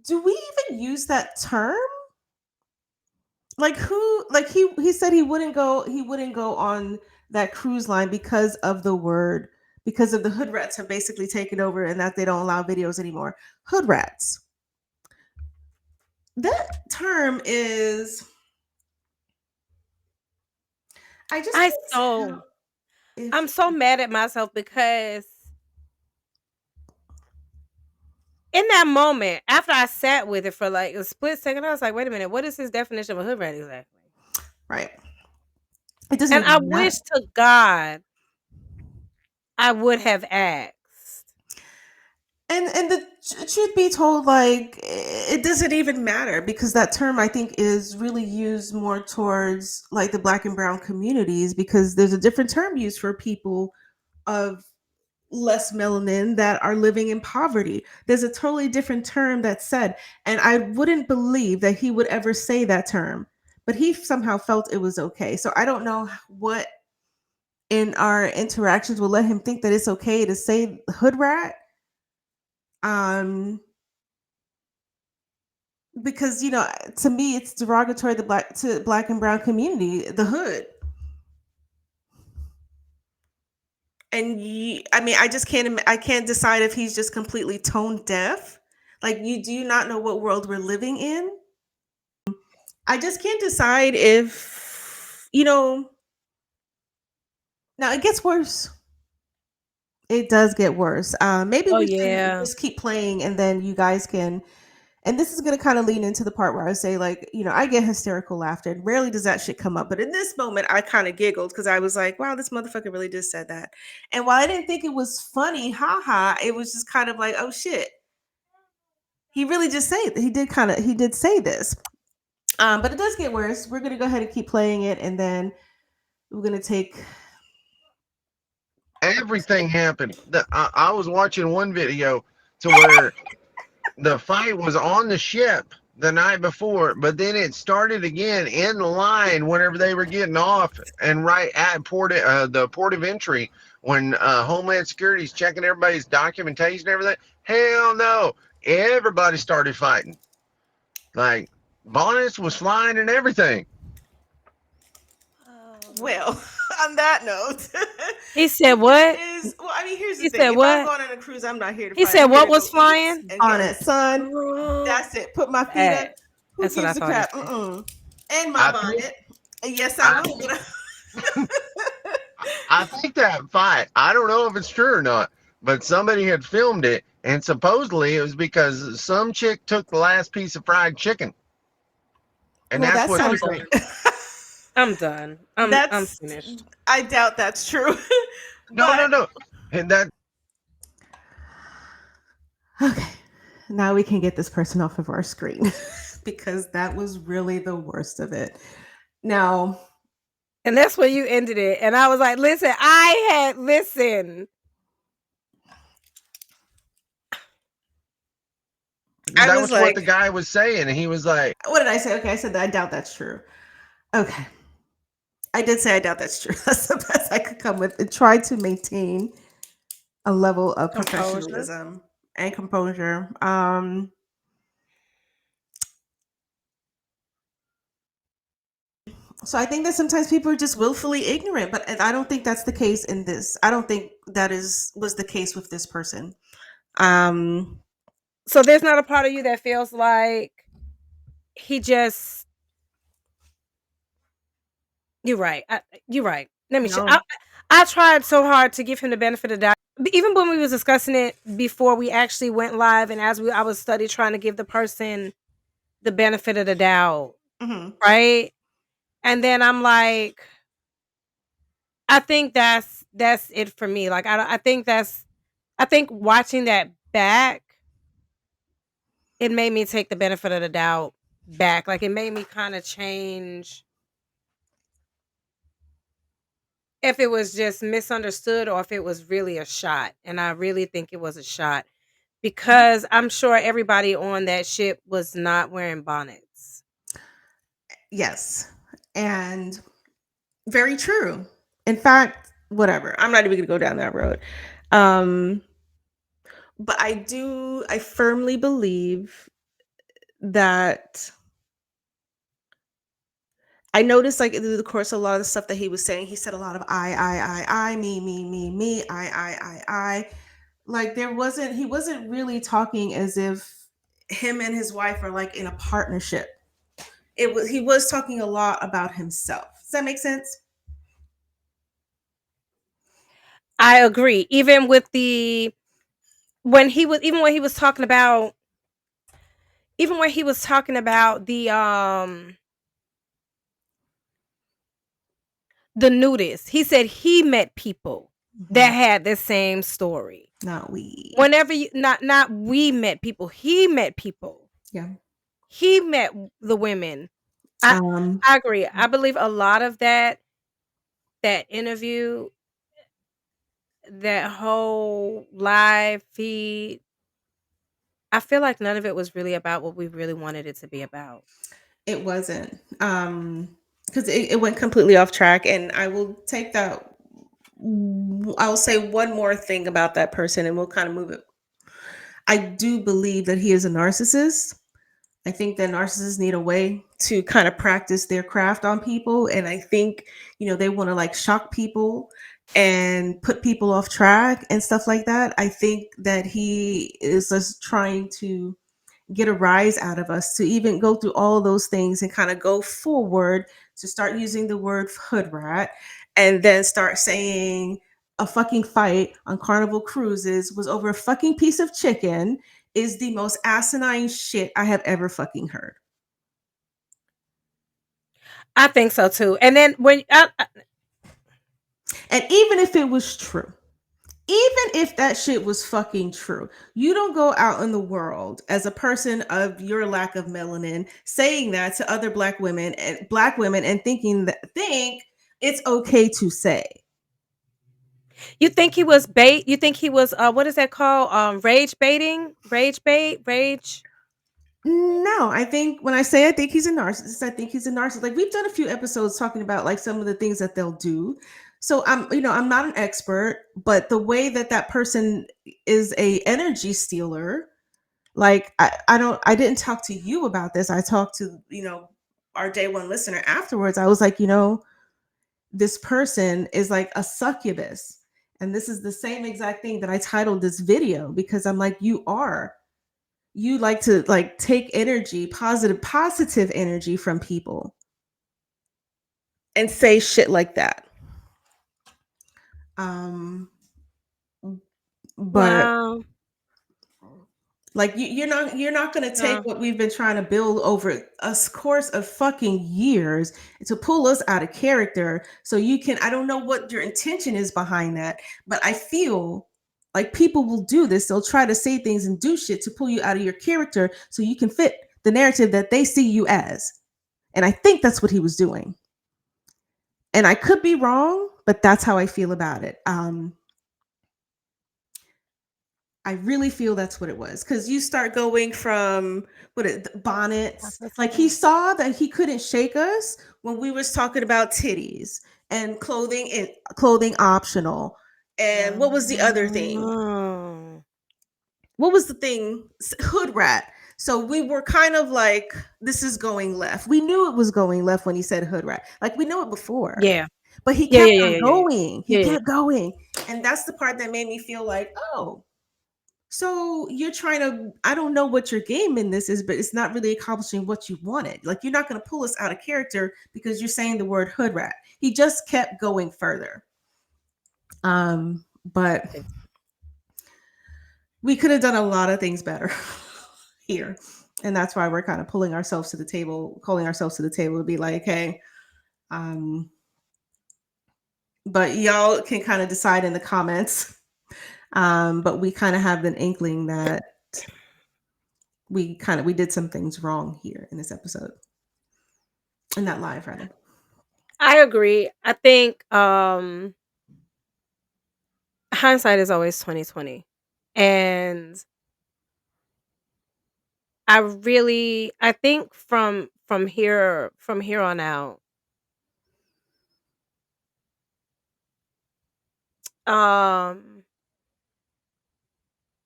do we even use that term? Like who? Like he said he wouldn't go on that cruise line because of the word, because of the hood rats have basically taken over and that they don't allow videos anymore. Hood rats. That term is I just I can't so tell if I'm so mad at myself because in that moment, after I sat with it for like a split second, I was like, wait a minute, what is his definition of a hood rat exactly? right. It doesn't And I even matter. wish to God I would have asked. And the truth be told, like it doesn't even matter because that term I think is really used more towards like the black and brown communities because there's a different term used for people of less melanin that are living in poverty. There's a totally different term that's said, and I wouldn't believe that he would ever say that term, but he somehow felt it was okay. So I don't know what in our interactions will let him think that it's okay to say hood rat. Um, because to me it's derogatory to black and brown community, the hood. And I mean, I just I can't decide if he's just completely tone deaf. Like, you do not know what world we're living in. I just can't decide if now it gets worse. It does get worse. Maybe Oh we should yeah. just keep playing, and then you guys can. And this is going to kind of lean into the part where I say, like, I get hysterical laughter, and rarely does that shit come up. But in this moment, I kind of giggled because I was like, wow, this motherfucker really just said that. And while I didn't think it was funny, haha, it was just kind of like, oh shit, he really just said he did say this. But it does get worse. We're gonna go ahead and keep playing it, and then we're gonna take. Everything happened. I was watching one video to where the fight was on the ship the night before, but then it started again in line whenever they were getting off, and right at the port of entry when Homeland Security's checking everybody's documentation and everything. Hell no! Everybody started fighting. Like bonnets was flying and everything. Well, on that note, He said what? well, I mean, here's the He thing. said If I'm what? going on a cruise, I'm not here to He fight. said I'm here what to was go eat flying? and on it, son. Oh, That's it. Put my feet up. bad. Who That's what I gives a thought he crap? said. And my I think bonnet. Yes, I I, will. But I think that fight. I don't know if it's true or not, but somebody had filmed it, and supposedly it was because some chick took the last piece of fried chicken, and well, that's that what sounds threw. great. I'm done. I'm That's finished. I doubt that's true. No, But no. And that okay. Now we can get this person off of our screen because that was really the worst of it. Now, And that's where you ended it. And I was like, listen, listen. I that was was what the like, guy was saying, and he was like, what did I say? Okay, I said that I doubt that's true. Okay. I did say I doubt that's true. That's the best I could come with. And try to maintain a level of Composure. professionalism and composure. So I think that sometimes people are just willfully ignorant, but I don't think that's the case in this. I don't think that was the case with this person. So there's not a part of you that feels like he just. You're right. You're right. Let me. No. I tried so hard to give him the benefit of the doubt. Even when we was discussing it before we actually went live, and I was trying to give the person the benefit of the doubt, Hmm. right? And then I'm like, I think that's it for me. Like I think watching that back, it made me take the benefit of the doubt back. Like it made me kind of change if it was just misunderstood or if it was really a shot. And I really think it was a shot because I'm sure everybody on that ship was not wearing bonnets. Yes. And very true. In fact, whatever. I'm not even going to go down that road. But I firmly believe that I noticed like through the course of a lot of the stuff that he was saying, he said a lot of I, me, I. Like he wasn't really talking as if him and his wife are like in a partnership. He was talking a lot about himself. Does that make sense? I agree. Even with when he was talking about the nudist, he said he met people that had the same story. Not we. Whenever you not we met people, he met people. Yeah. He met the women. I agree. I believe a lot of that interview, that whole live feed, I feel like none of it was really about what we really wanted it to be about. It wasn't. Because it went completely off track. And I will take that. I'll say one more thing about that person and we'll kind of move it. I do believe that he is a narcissist. I think that narcissists need a way to kind of practice their craft on people. And I think, they want to like shock people and put people off track and stuff like that. I think that he is just trying to get a rise out of us to even go through all those things and kind of go forward to start using the word hood rat and then start saying a fucking fight on Carnival Cruises was over a fucking piece of chicken is the most asinine shit I have ever fucking heard. I think so too. And then and even if it was true, even if that shit was fucking true, you don't go out in the world as a person of your lack of melanin saying that to other black women and think it's okay to say. you think he was bait? You think he was what is that called? Rage baiting? Rage bait? Rage? No, I think he's a narcissist, I think he's a narcissist. Like we've done a few episodes talking about like some of the things that they'll do. So I'm not an expert, but the way that person is a energy stealer, like I didn't talk to you about this. I talked to, our day one listener afterwards. I was like, this person is like a succubus. And this is the same exact thing that I titled this video because I'm like, you like to like take energy, positive energy from people and say shit like that. But Wow. Like you're not going to take No. what we've been trying to build over a course of fucking years to pull us out of character. So you can, I don't know what your intention is behind that, but I feel like people will do this. They'll try to say things and do shit to pull you out of your character so you can fit the narrative that they see you as. And I think that's what he was doing. And I could be wrong, but that's how I feel about it. I really feel that's what it was, because you start going from bonnets. Like he saw that he couldn't shake us when we was talking about titties and clothing optional. And what was the other thing? Oh. What was the thing? Hood rat. So we were kind of like, this is going left. We knew it was going left when he said hood rat. Like we know it before. Yeah. But he Yeah, kept yeah, on yeah, yeah, going. He yeah, yeah. kept going. And that's the part that made me feel like, oh, so you're trying to, I don't know what your game in this is, but it's not really accomplishing what you wanted. Like you're not going to pull us out of character because you're saying the word hood rat. He just kept going further. But we could have done a lot of things better here. And that's why we're kind of calling ourselves to the table to be like, hey, but y'all can kind of decide in the comments. But we kind of have an inkling that we did some things wrong here in this episode. In that live, rather. I agree. I think hindsight is always 2020. And I think from here on out,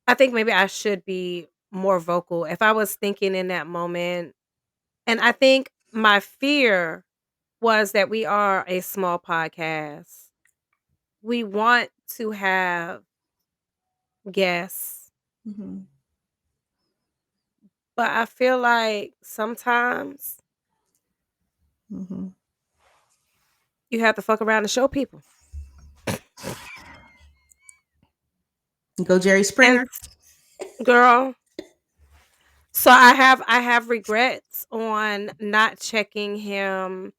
I think maybe I should be more vocal if I was thinking in that moment. And I think my fear was that we are a small podcast. We want to have guests, Mhm. but I feel like sometimes Mhm. you have to fuck around and show people. Go Jerry And Springer. girl, so I have regrets on not checking him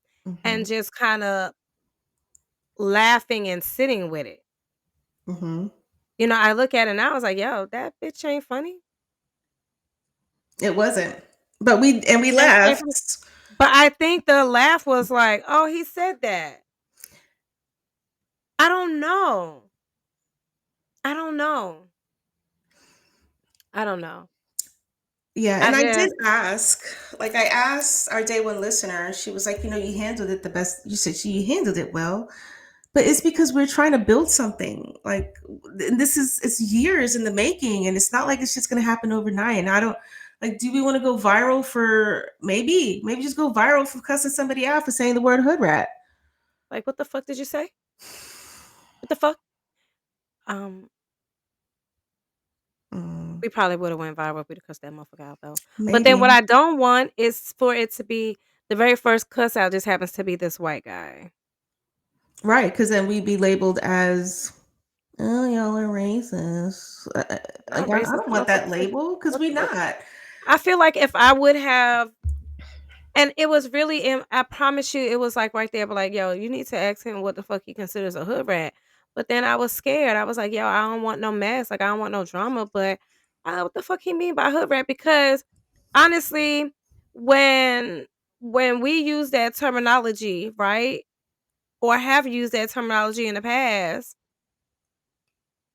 and Mhm. just kind of laughing and sitting with it. Mhm. You know, I look at it and I was like, yo, that bitch ain't funny. It wasn't. But we That bitch ain't funny. laughed. But I think the laugh was like, oh, he said that. I don't know. I don't know. I don't know. Yeah, I and I did just ask, like I asked our day one listener, she was like, you handled it the best. You said she handled it well. But it's because we're trying to build something. Like it's years in the making, and it's not like it's just gonna happen overnight. And I don't like, do we want to go viral for maybe just go viral for cussing somebody out for saying the word hood rat? like, what the fuck did you say? What the fuck? Um, Mm, we probably would have went viral if we'd have cussed that motherfucker out though. But then what maybe. I don't want is for it to be the very first cuss out just happens to be this white guy. Right, because then we'd be labeled as, oh, y'all are racist. Not I racist. don't want that label because What we're what not. I feel like if I would have and it was really I promise you it was like right there, but like, yo, you need to ask him what the fuck he considers a hood rat. But then I was scared. I was like, yo, I don't want no mess. Like I don't want no drama. But what the fuck he mean by hood rat? Because honestly, when we use that terminology, right? Or have used that terminology in the past,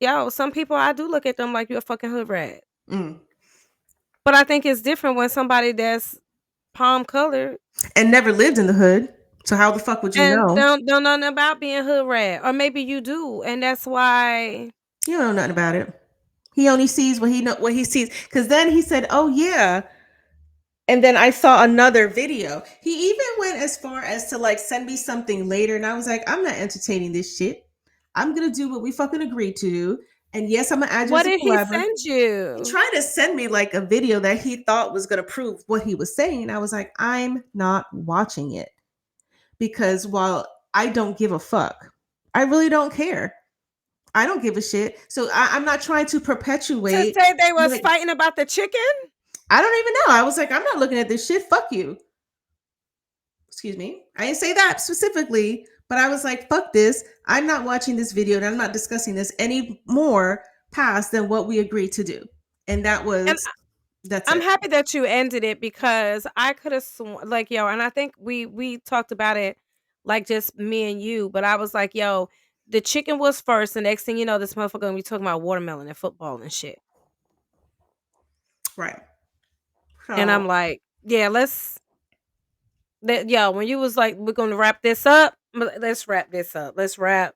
yo, some people I do look at them like you're a fucking hood rat. Mm. But I think it's different when somebody that's palm colored And never lived in the hood. So how the fuck would you and know? don't know nothing about being hood rat, or maybe you do, and that's why. You don't know nothing about it. He only sees what he sees. Because then he said, "Oh yeah." And then I saw another video. He even went as far as to like send me something later, and I was like, "I'm not entertaining this shit. I'm gonna do what we fucking agreed to do." And yes, I'm gonna add you What as a did he collaborator. send He you? tried to send me like a video that he thought was gonna prove what he was saying. I was like, I'm not watching it because while I don't give a fuck, I really don't care. I don't give a shit. So I'm not trying to To perpetuate. say they was Like, fighting about the chicken? I don't even know. I was like, I'm not looking at this shit. Fuck you. Excuse me. I didn't say that specifically, but I was like, fuck this. I'm not watching this video and I'm not discussing this any more past than what we agreed to do. And And that's I'm it. happy that you ended it because I could have sworn, like, yo, and I think we talked about it, like, just me and you, but I was like, yo, the chicken was first. The next thing you know, this motherfucker gonna be talking about watermelon and football and shit. Right. And I'm So like, yeah, yo, when you was like, we're gonna wrap this up, let's wrap this up. Let's wrap.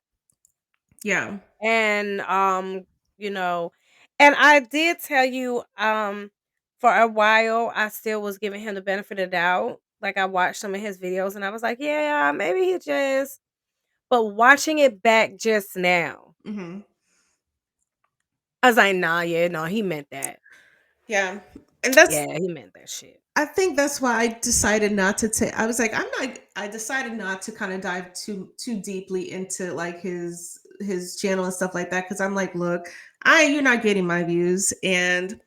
yeah. And you know, and I did tell you, for a while I still was giving him the benefit of the doubt. Like, I watched some of his videos and I was like, yeah, maybe he just, but watching it back just now, Hmm. I was like, nah, yeah, no, he meant that. Yeah. And that's, Yeah, he meant that shit. I think that's why I decided not to take. I was like, I decided not to kind of dive too deeply into like his channel and stuff like that because I'm like, look, you're not getting my views, and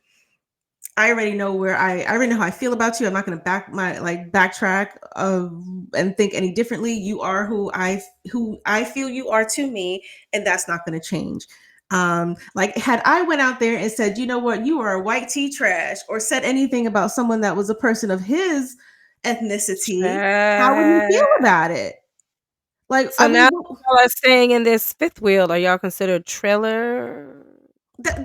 I already know I already know how I feel about you. I'm not going to backtrack and think any differently. You are who I feel you are to me, and that's not going to change. Like, had I went out there and said, you know what, you are a white tea trash, or said anything about someone that was a person of his ethnicity, how would he feel Uh, about it? Like, so I now mean, y'all are staying in this fifth wheel. Are y'all considered trailer?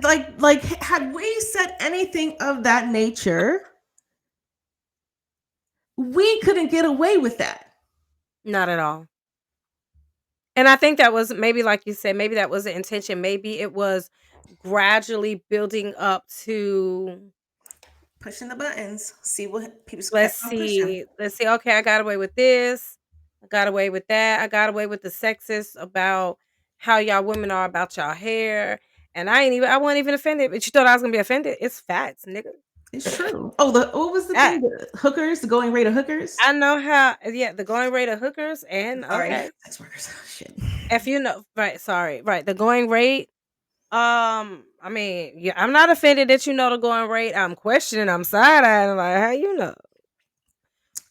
like had we said anything of that nature, we couldn't get away with that. Not at all. And I think that was maybe, like you said, maybe that was the intention. Maybe it was gradually building up to, Pushing the buttons, see what people let's kept on pushing. see, okay, I got away with this. I got away with that. I got away with the sexist about how y'all women are about y'all hair. And I wasn't even offended, but you thought I was gonna be offended. It's facts, nigga. It's true. Oh, what was the thing? Fact. The hookers, the going rate of hookers. I know how, yeah, the going rate of hookers and Sorry, okay. sex workers. Oh, shit. If you know, right, sorry, right, the going rate. I mean, yeah, I'm not offended that you know the going rate. I'm questioning. I'm side eyeing, like, how you know?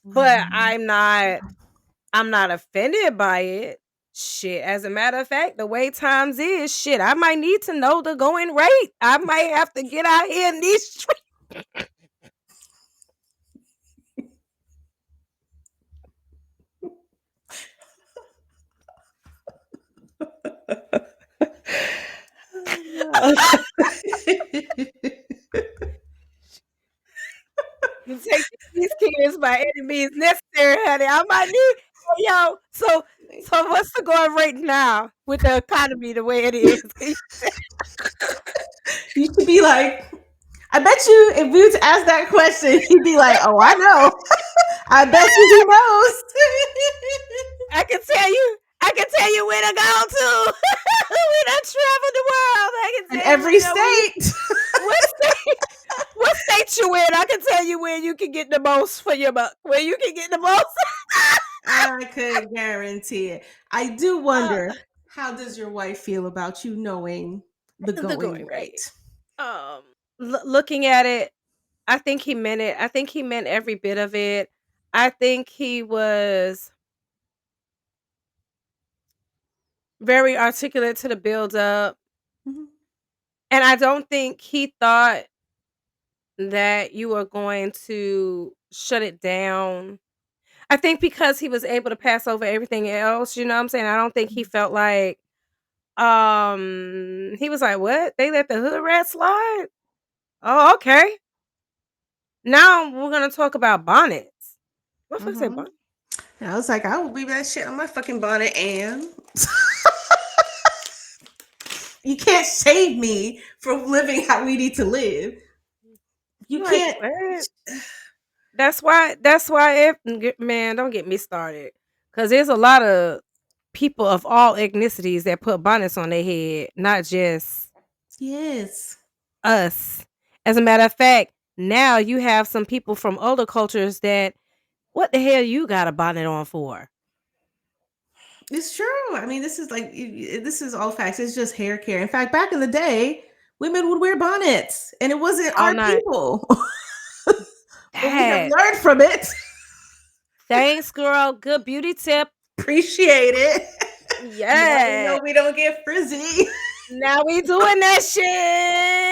But I'm not offended by it. Shit. As a matter of fact, the way times is, shit, I might need to know the going rate. I might have to get out here in these streets. To take these kids by any means necessary, honey. I might need, yo. So what's the going rate now with the economy the way it is? You should be like, I bet you if we were to ask that question, he'd be like, "Oh, I know. I bet you he knows." I can tell you where to go to. We done traveled the world. I can In tell you, every where state. what state, what state you in. I can tell you where you can get the most for your buck. Where you can get the most. I could guarantee it. I do Uh, wonder, how does your wife feel about you knowing the the going going rate. rate? Um, looking at it, I think he meant it. I think he meant every bit of it. I think he was very articulate to the build up. Mhm. And I don't think he thought that you were going to shut it down. I think because he was able to pass over everything else, you know what I'm saying? I don't think he felt like he was like, "What? They let the hood rat slide? Oh, okay. Now we're going to talk about bonnets." Motherfucker say Mhm. bonnet. And I was like, I will leave that shit on my fucking bonnet, and you can't save me from living how we need to live. You Like, can't. what? That's why man, don't get me started. Cuz there's a lot of people of all ethnicities that put bonnets on their head, not just Yes. us. As a matter of fact, now you have some people from other cultures that, what the hell you got a bonnet on for? It's true. I mean, this is this is all facts. It's just hair care. In fact, back in the day, women would wear bonnets, and it wasn't All our night. people. But we have That. learned from it. Thanks, girl. Good beauty tip. Appreciate it. Now we Yeah. know we don't get frizzy Now we doing that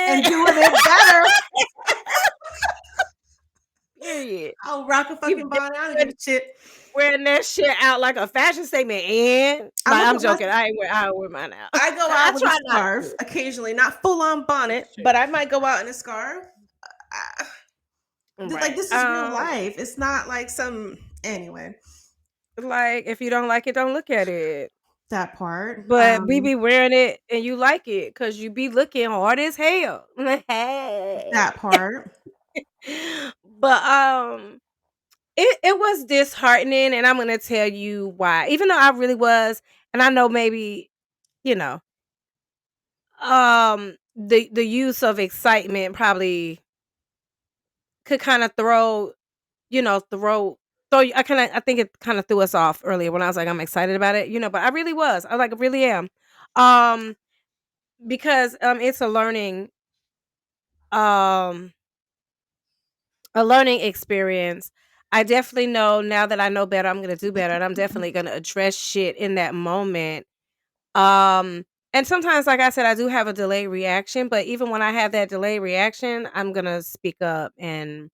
and shit. doing it better. Period. I'll rock a You fucking bonnet. I don't give a shit. wearing that shit out like a fashion statement, and I'm like, gonna I'm put my joking. I ain't wear mine out. I go I out with a try not scarf to. occasionally, not full on bonnet, Sure. but I might go out in a scarf. Like Right. this is real life. It's not like some anyway. Like if you don't like it, don't look at it. That part. But we be wearing it and you like it because you be looking hard as hell. That part. But it was disheartening, and I'm gonna tell you why. Even though I really was, and I know maybe, you know, the use of excitement probably could kind of throw, you know, I think it kind of threw us off earlier when I was like, I'm excited about it, you know, but I really was. I like really am. Um because it's um a learning experience. I definitely know now that I know better, I'm gonna do better, and I'm definitely gonna address shit in that moment. Um, and sometimes, like I said, I do have a delayed reaction, but even when I have that delayed reaction, I'm gonna speak up and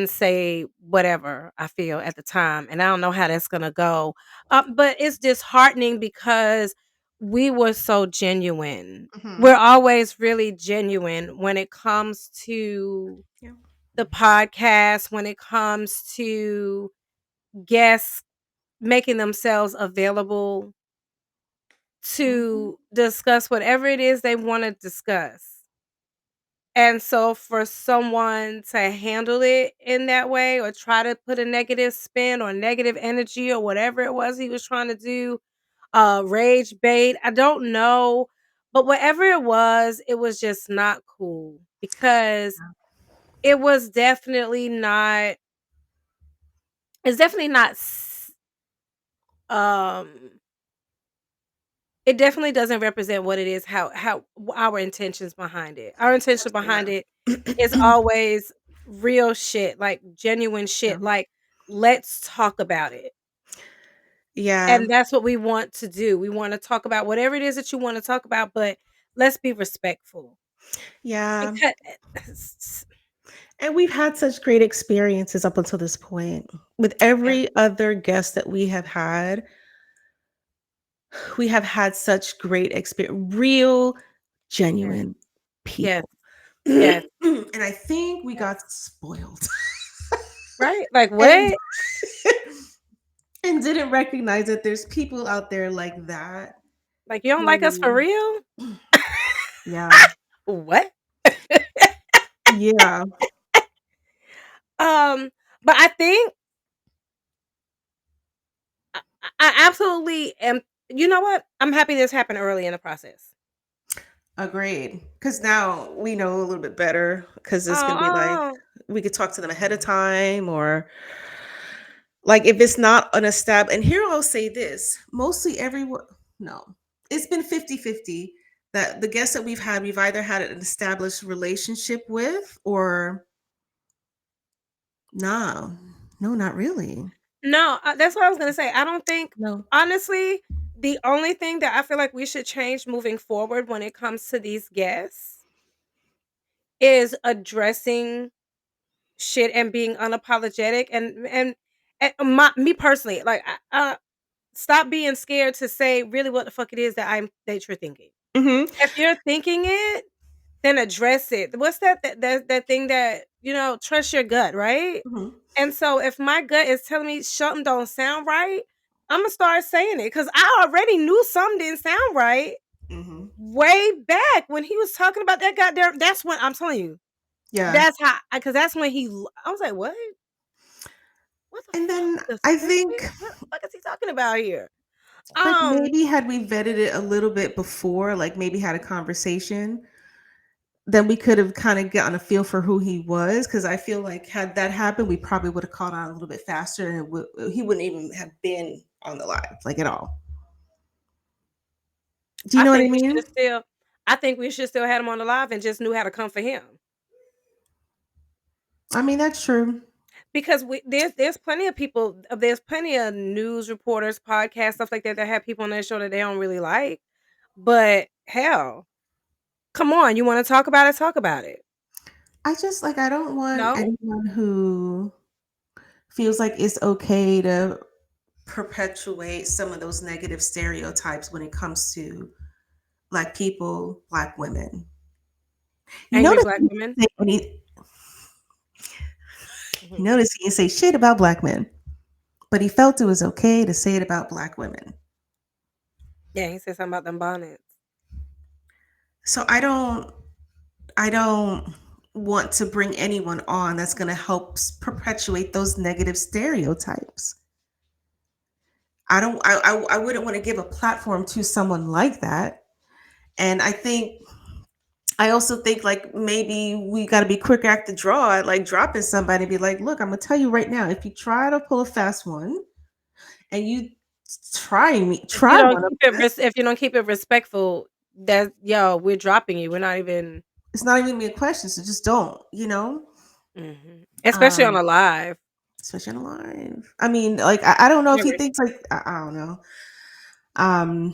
say whatever I feel at the time. And I don't know how that's gonna go. But it's disheartening because we were so genuine. We're always really genuine when it comes to Yeah. the podcast, when it comes to guests making themselves available to discuss whatever it is they want to discuss. And so for someone to handle it in that way or try to put a negative spin or negative energy or whatever it was he was trying to do, rage bait, I don't know. But whatever it was just not cool because it was definitely not it's definitely not um it definitely doesn't represent what it is, how our intentions behind it. Our intention behind it is always real shit, like genuine Yeah. shit, like let's talk about it. Yeah. And that's what we want to do. We want to talk about whatever it is that you want to talk about, but let's be respectful. Yeah. Because And we've had such great experiences up until this point. With every other guest that we have had such great experience, real, genuine yes, people. yes, And I think we got spoiled. right? Like and what? and didn't recognize that there's people out there like that. Like you don't like us for who- real? Yeah. What? Yeah. But I think I absolutely am. You know what? I'm happy this happened early in the process. Agreed. Because now we know a little bit better. Because it's gonna be like Oh, we could talk to them ahead of time, or like if it's not an established. And here I'll say this: mostly everyone, no, it's been 50-50 that the guests that we've either had an established relationship with, or no, no, not really. no, that's what I was gonna say. I don't think, No. honestly, the only thing that I feel like we should change moving forward when it comes to these guests is addressing shit and being unapologetic and me personally, like stop being scared to say really what the fuck it is that you're thinking. Hmm. If you're thinking it, then address it. What's that thing that, trust your gut, right? Hmm. And so if my gut is telling me something don't sound right, Imma start saying it because I already knew something didn't sound right Hmm. way back when he was talking about that goddamn that's when I'm telling you, Yeah. that's how because that's when I was like, "What? What the And fuck? then The I spirit? think What the fuck is he talking about here?" like Um, maybe had we vetted it a little bit before, like maybe had a conversation, then we could have kind of gotten a feel for who he was. Because I feel like had that happened, we probably would have caught on a little bit faster, and he wouldn't even have been on the live, like at all. Do you know what I think we should mean? have still. I think we should still had him on the live and just knew how to come for him. I mean, that's true. Because there's plenty of people, there's plenty of news reporters, podcasts, stuff like that have people on their show that they don't really like. But hell, come on, you want to talk about it? Talk about it. I just like I don't want No, anyone who feels like it's okay to perpetuate some of those negative stereotypes when it comes to Black people, Black women. You angry notice Black he women. didn't say you notice he didn't say shit about Black men, but he felt it was okay to say it about Black women. Yeah, he said something about them bonnets. So I don't want to bring anyone on that's going to help perpetuate those negative stereotypes. I wouldn't want to give a platform to someone like that. And I also think like maybe we got to be quick at the draw at like dropping somebody and be like, look, I'm going to tell you right now, if you try to pull a fast one and you try one of this, If you don't keep it respectful, that we're dropping you. We're not even. it's not even be a question. So just don't, you know, Especially on a live. especially on live. I mean, like, I don't know if he Never. thinks like, I don't know.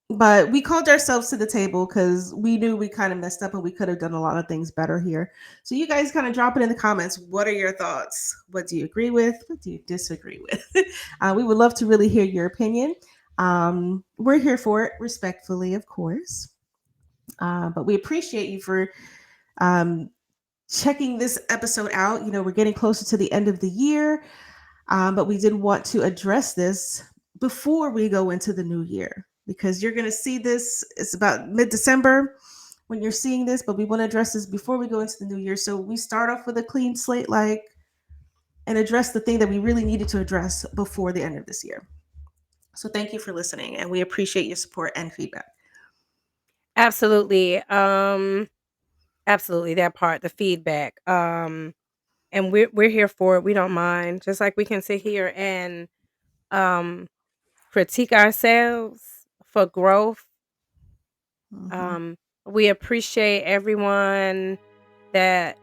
But we called ourselves to the table because we knew we kind of messed up and we could have done a lot of things better here. So you guys kind of drop it in the comments. What are your thoughts? What do you agree with? What do you disagree with? We would love to really hear your opinion. We're here for it, respectfully, of course. But we appreciate you for checking this episode out. You know, we're getting closer to the end of the year, but we did want to address this before we go into the new year, because you're going to see this. It's about mid-December when you're seeing this, but we want to address this before we go into the new year. So we start off with a clean slate, and address the thing that we really needed to address before the end of this year. So thank you for listening, and we appreciate your support and feedback. Absolutely. Absolutely, that part, the feedback. And we're here for it. We don't mind. Just like we can sit here and critique ourselves for growth. We appreciate everyone that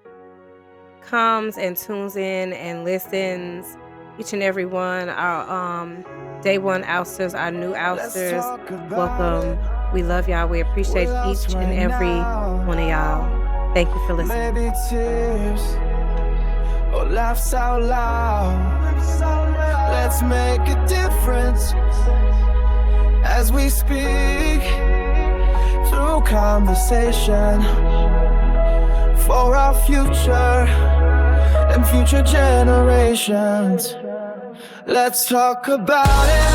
comes and tunes in and listens. Each and every one, our day one ousters, our new ousters, welcome. We love y'all. We appreciate each and every one of y'all. Thank you for listening. Maybe tears or laughs out loud. Let's make a difference as we speak through conversation for our future and future generations. Let's talk about it.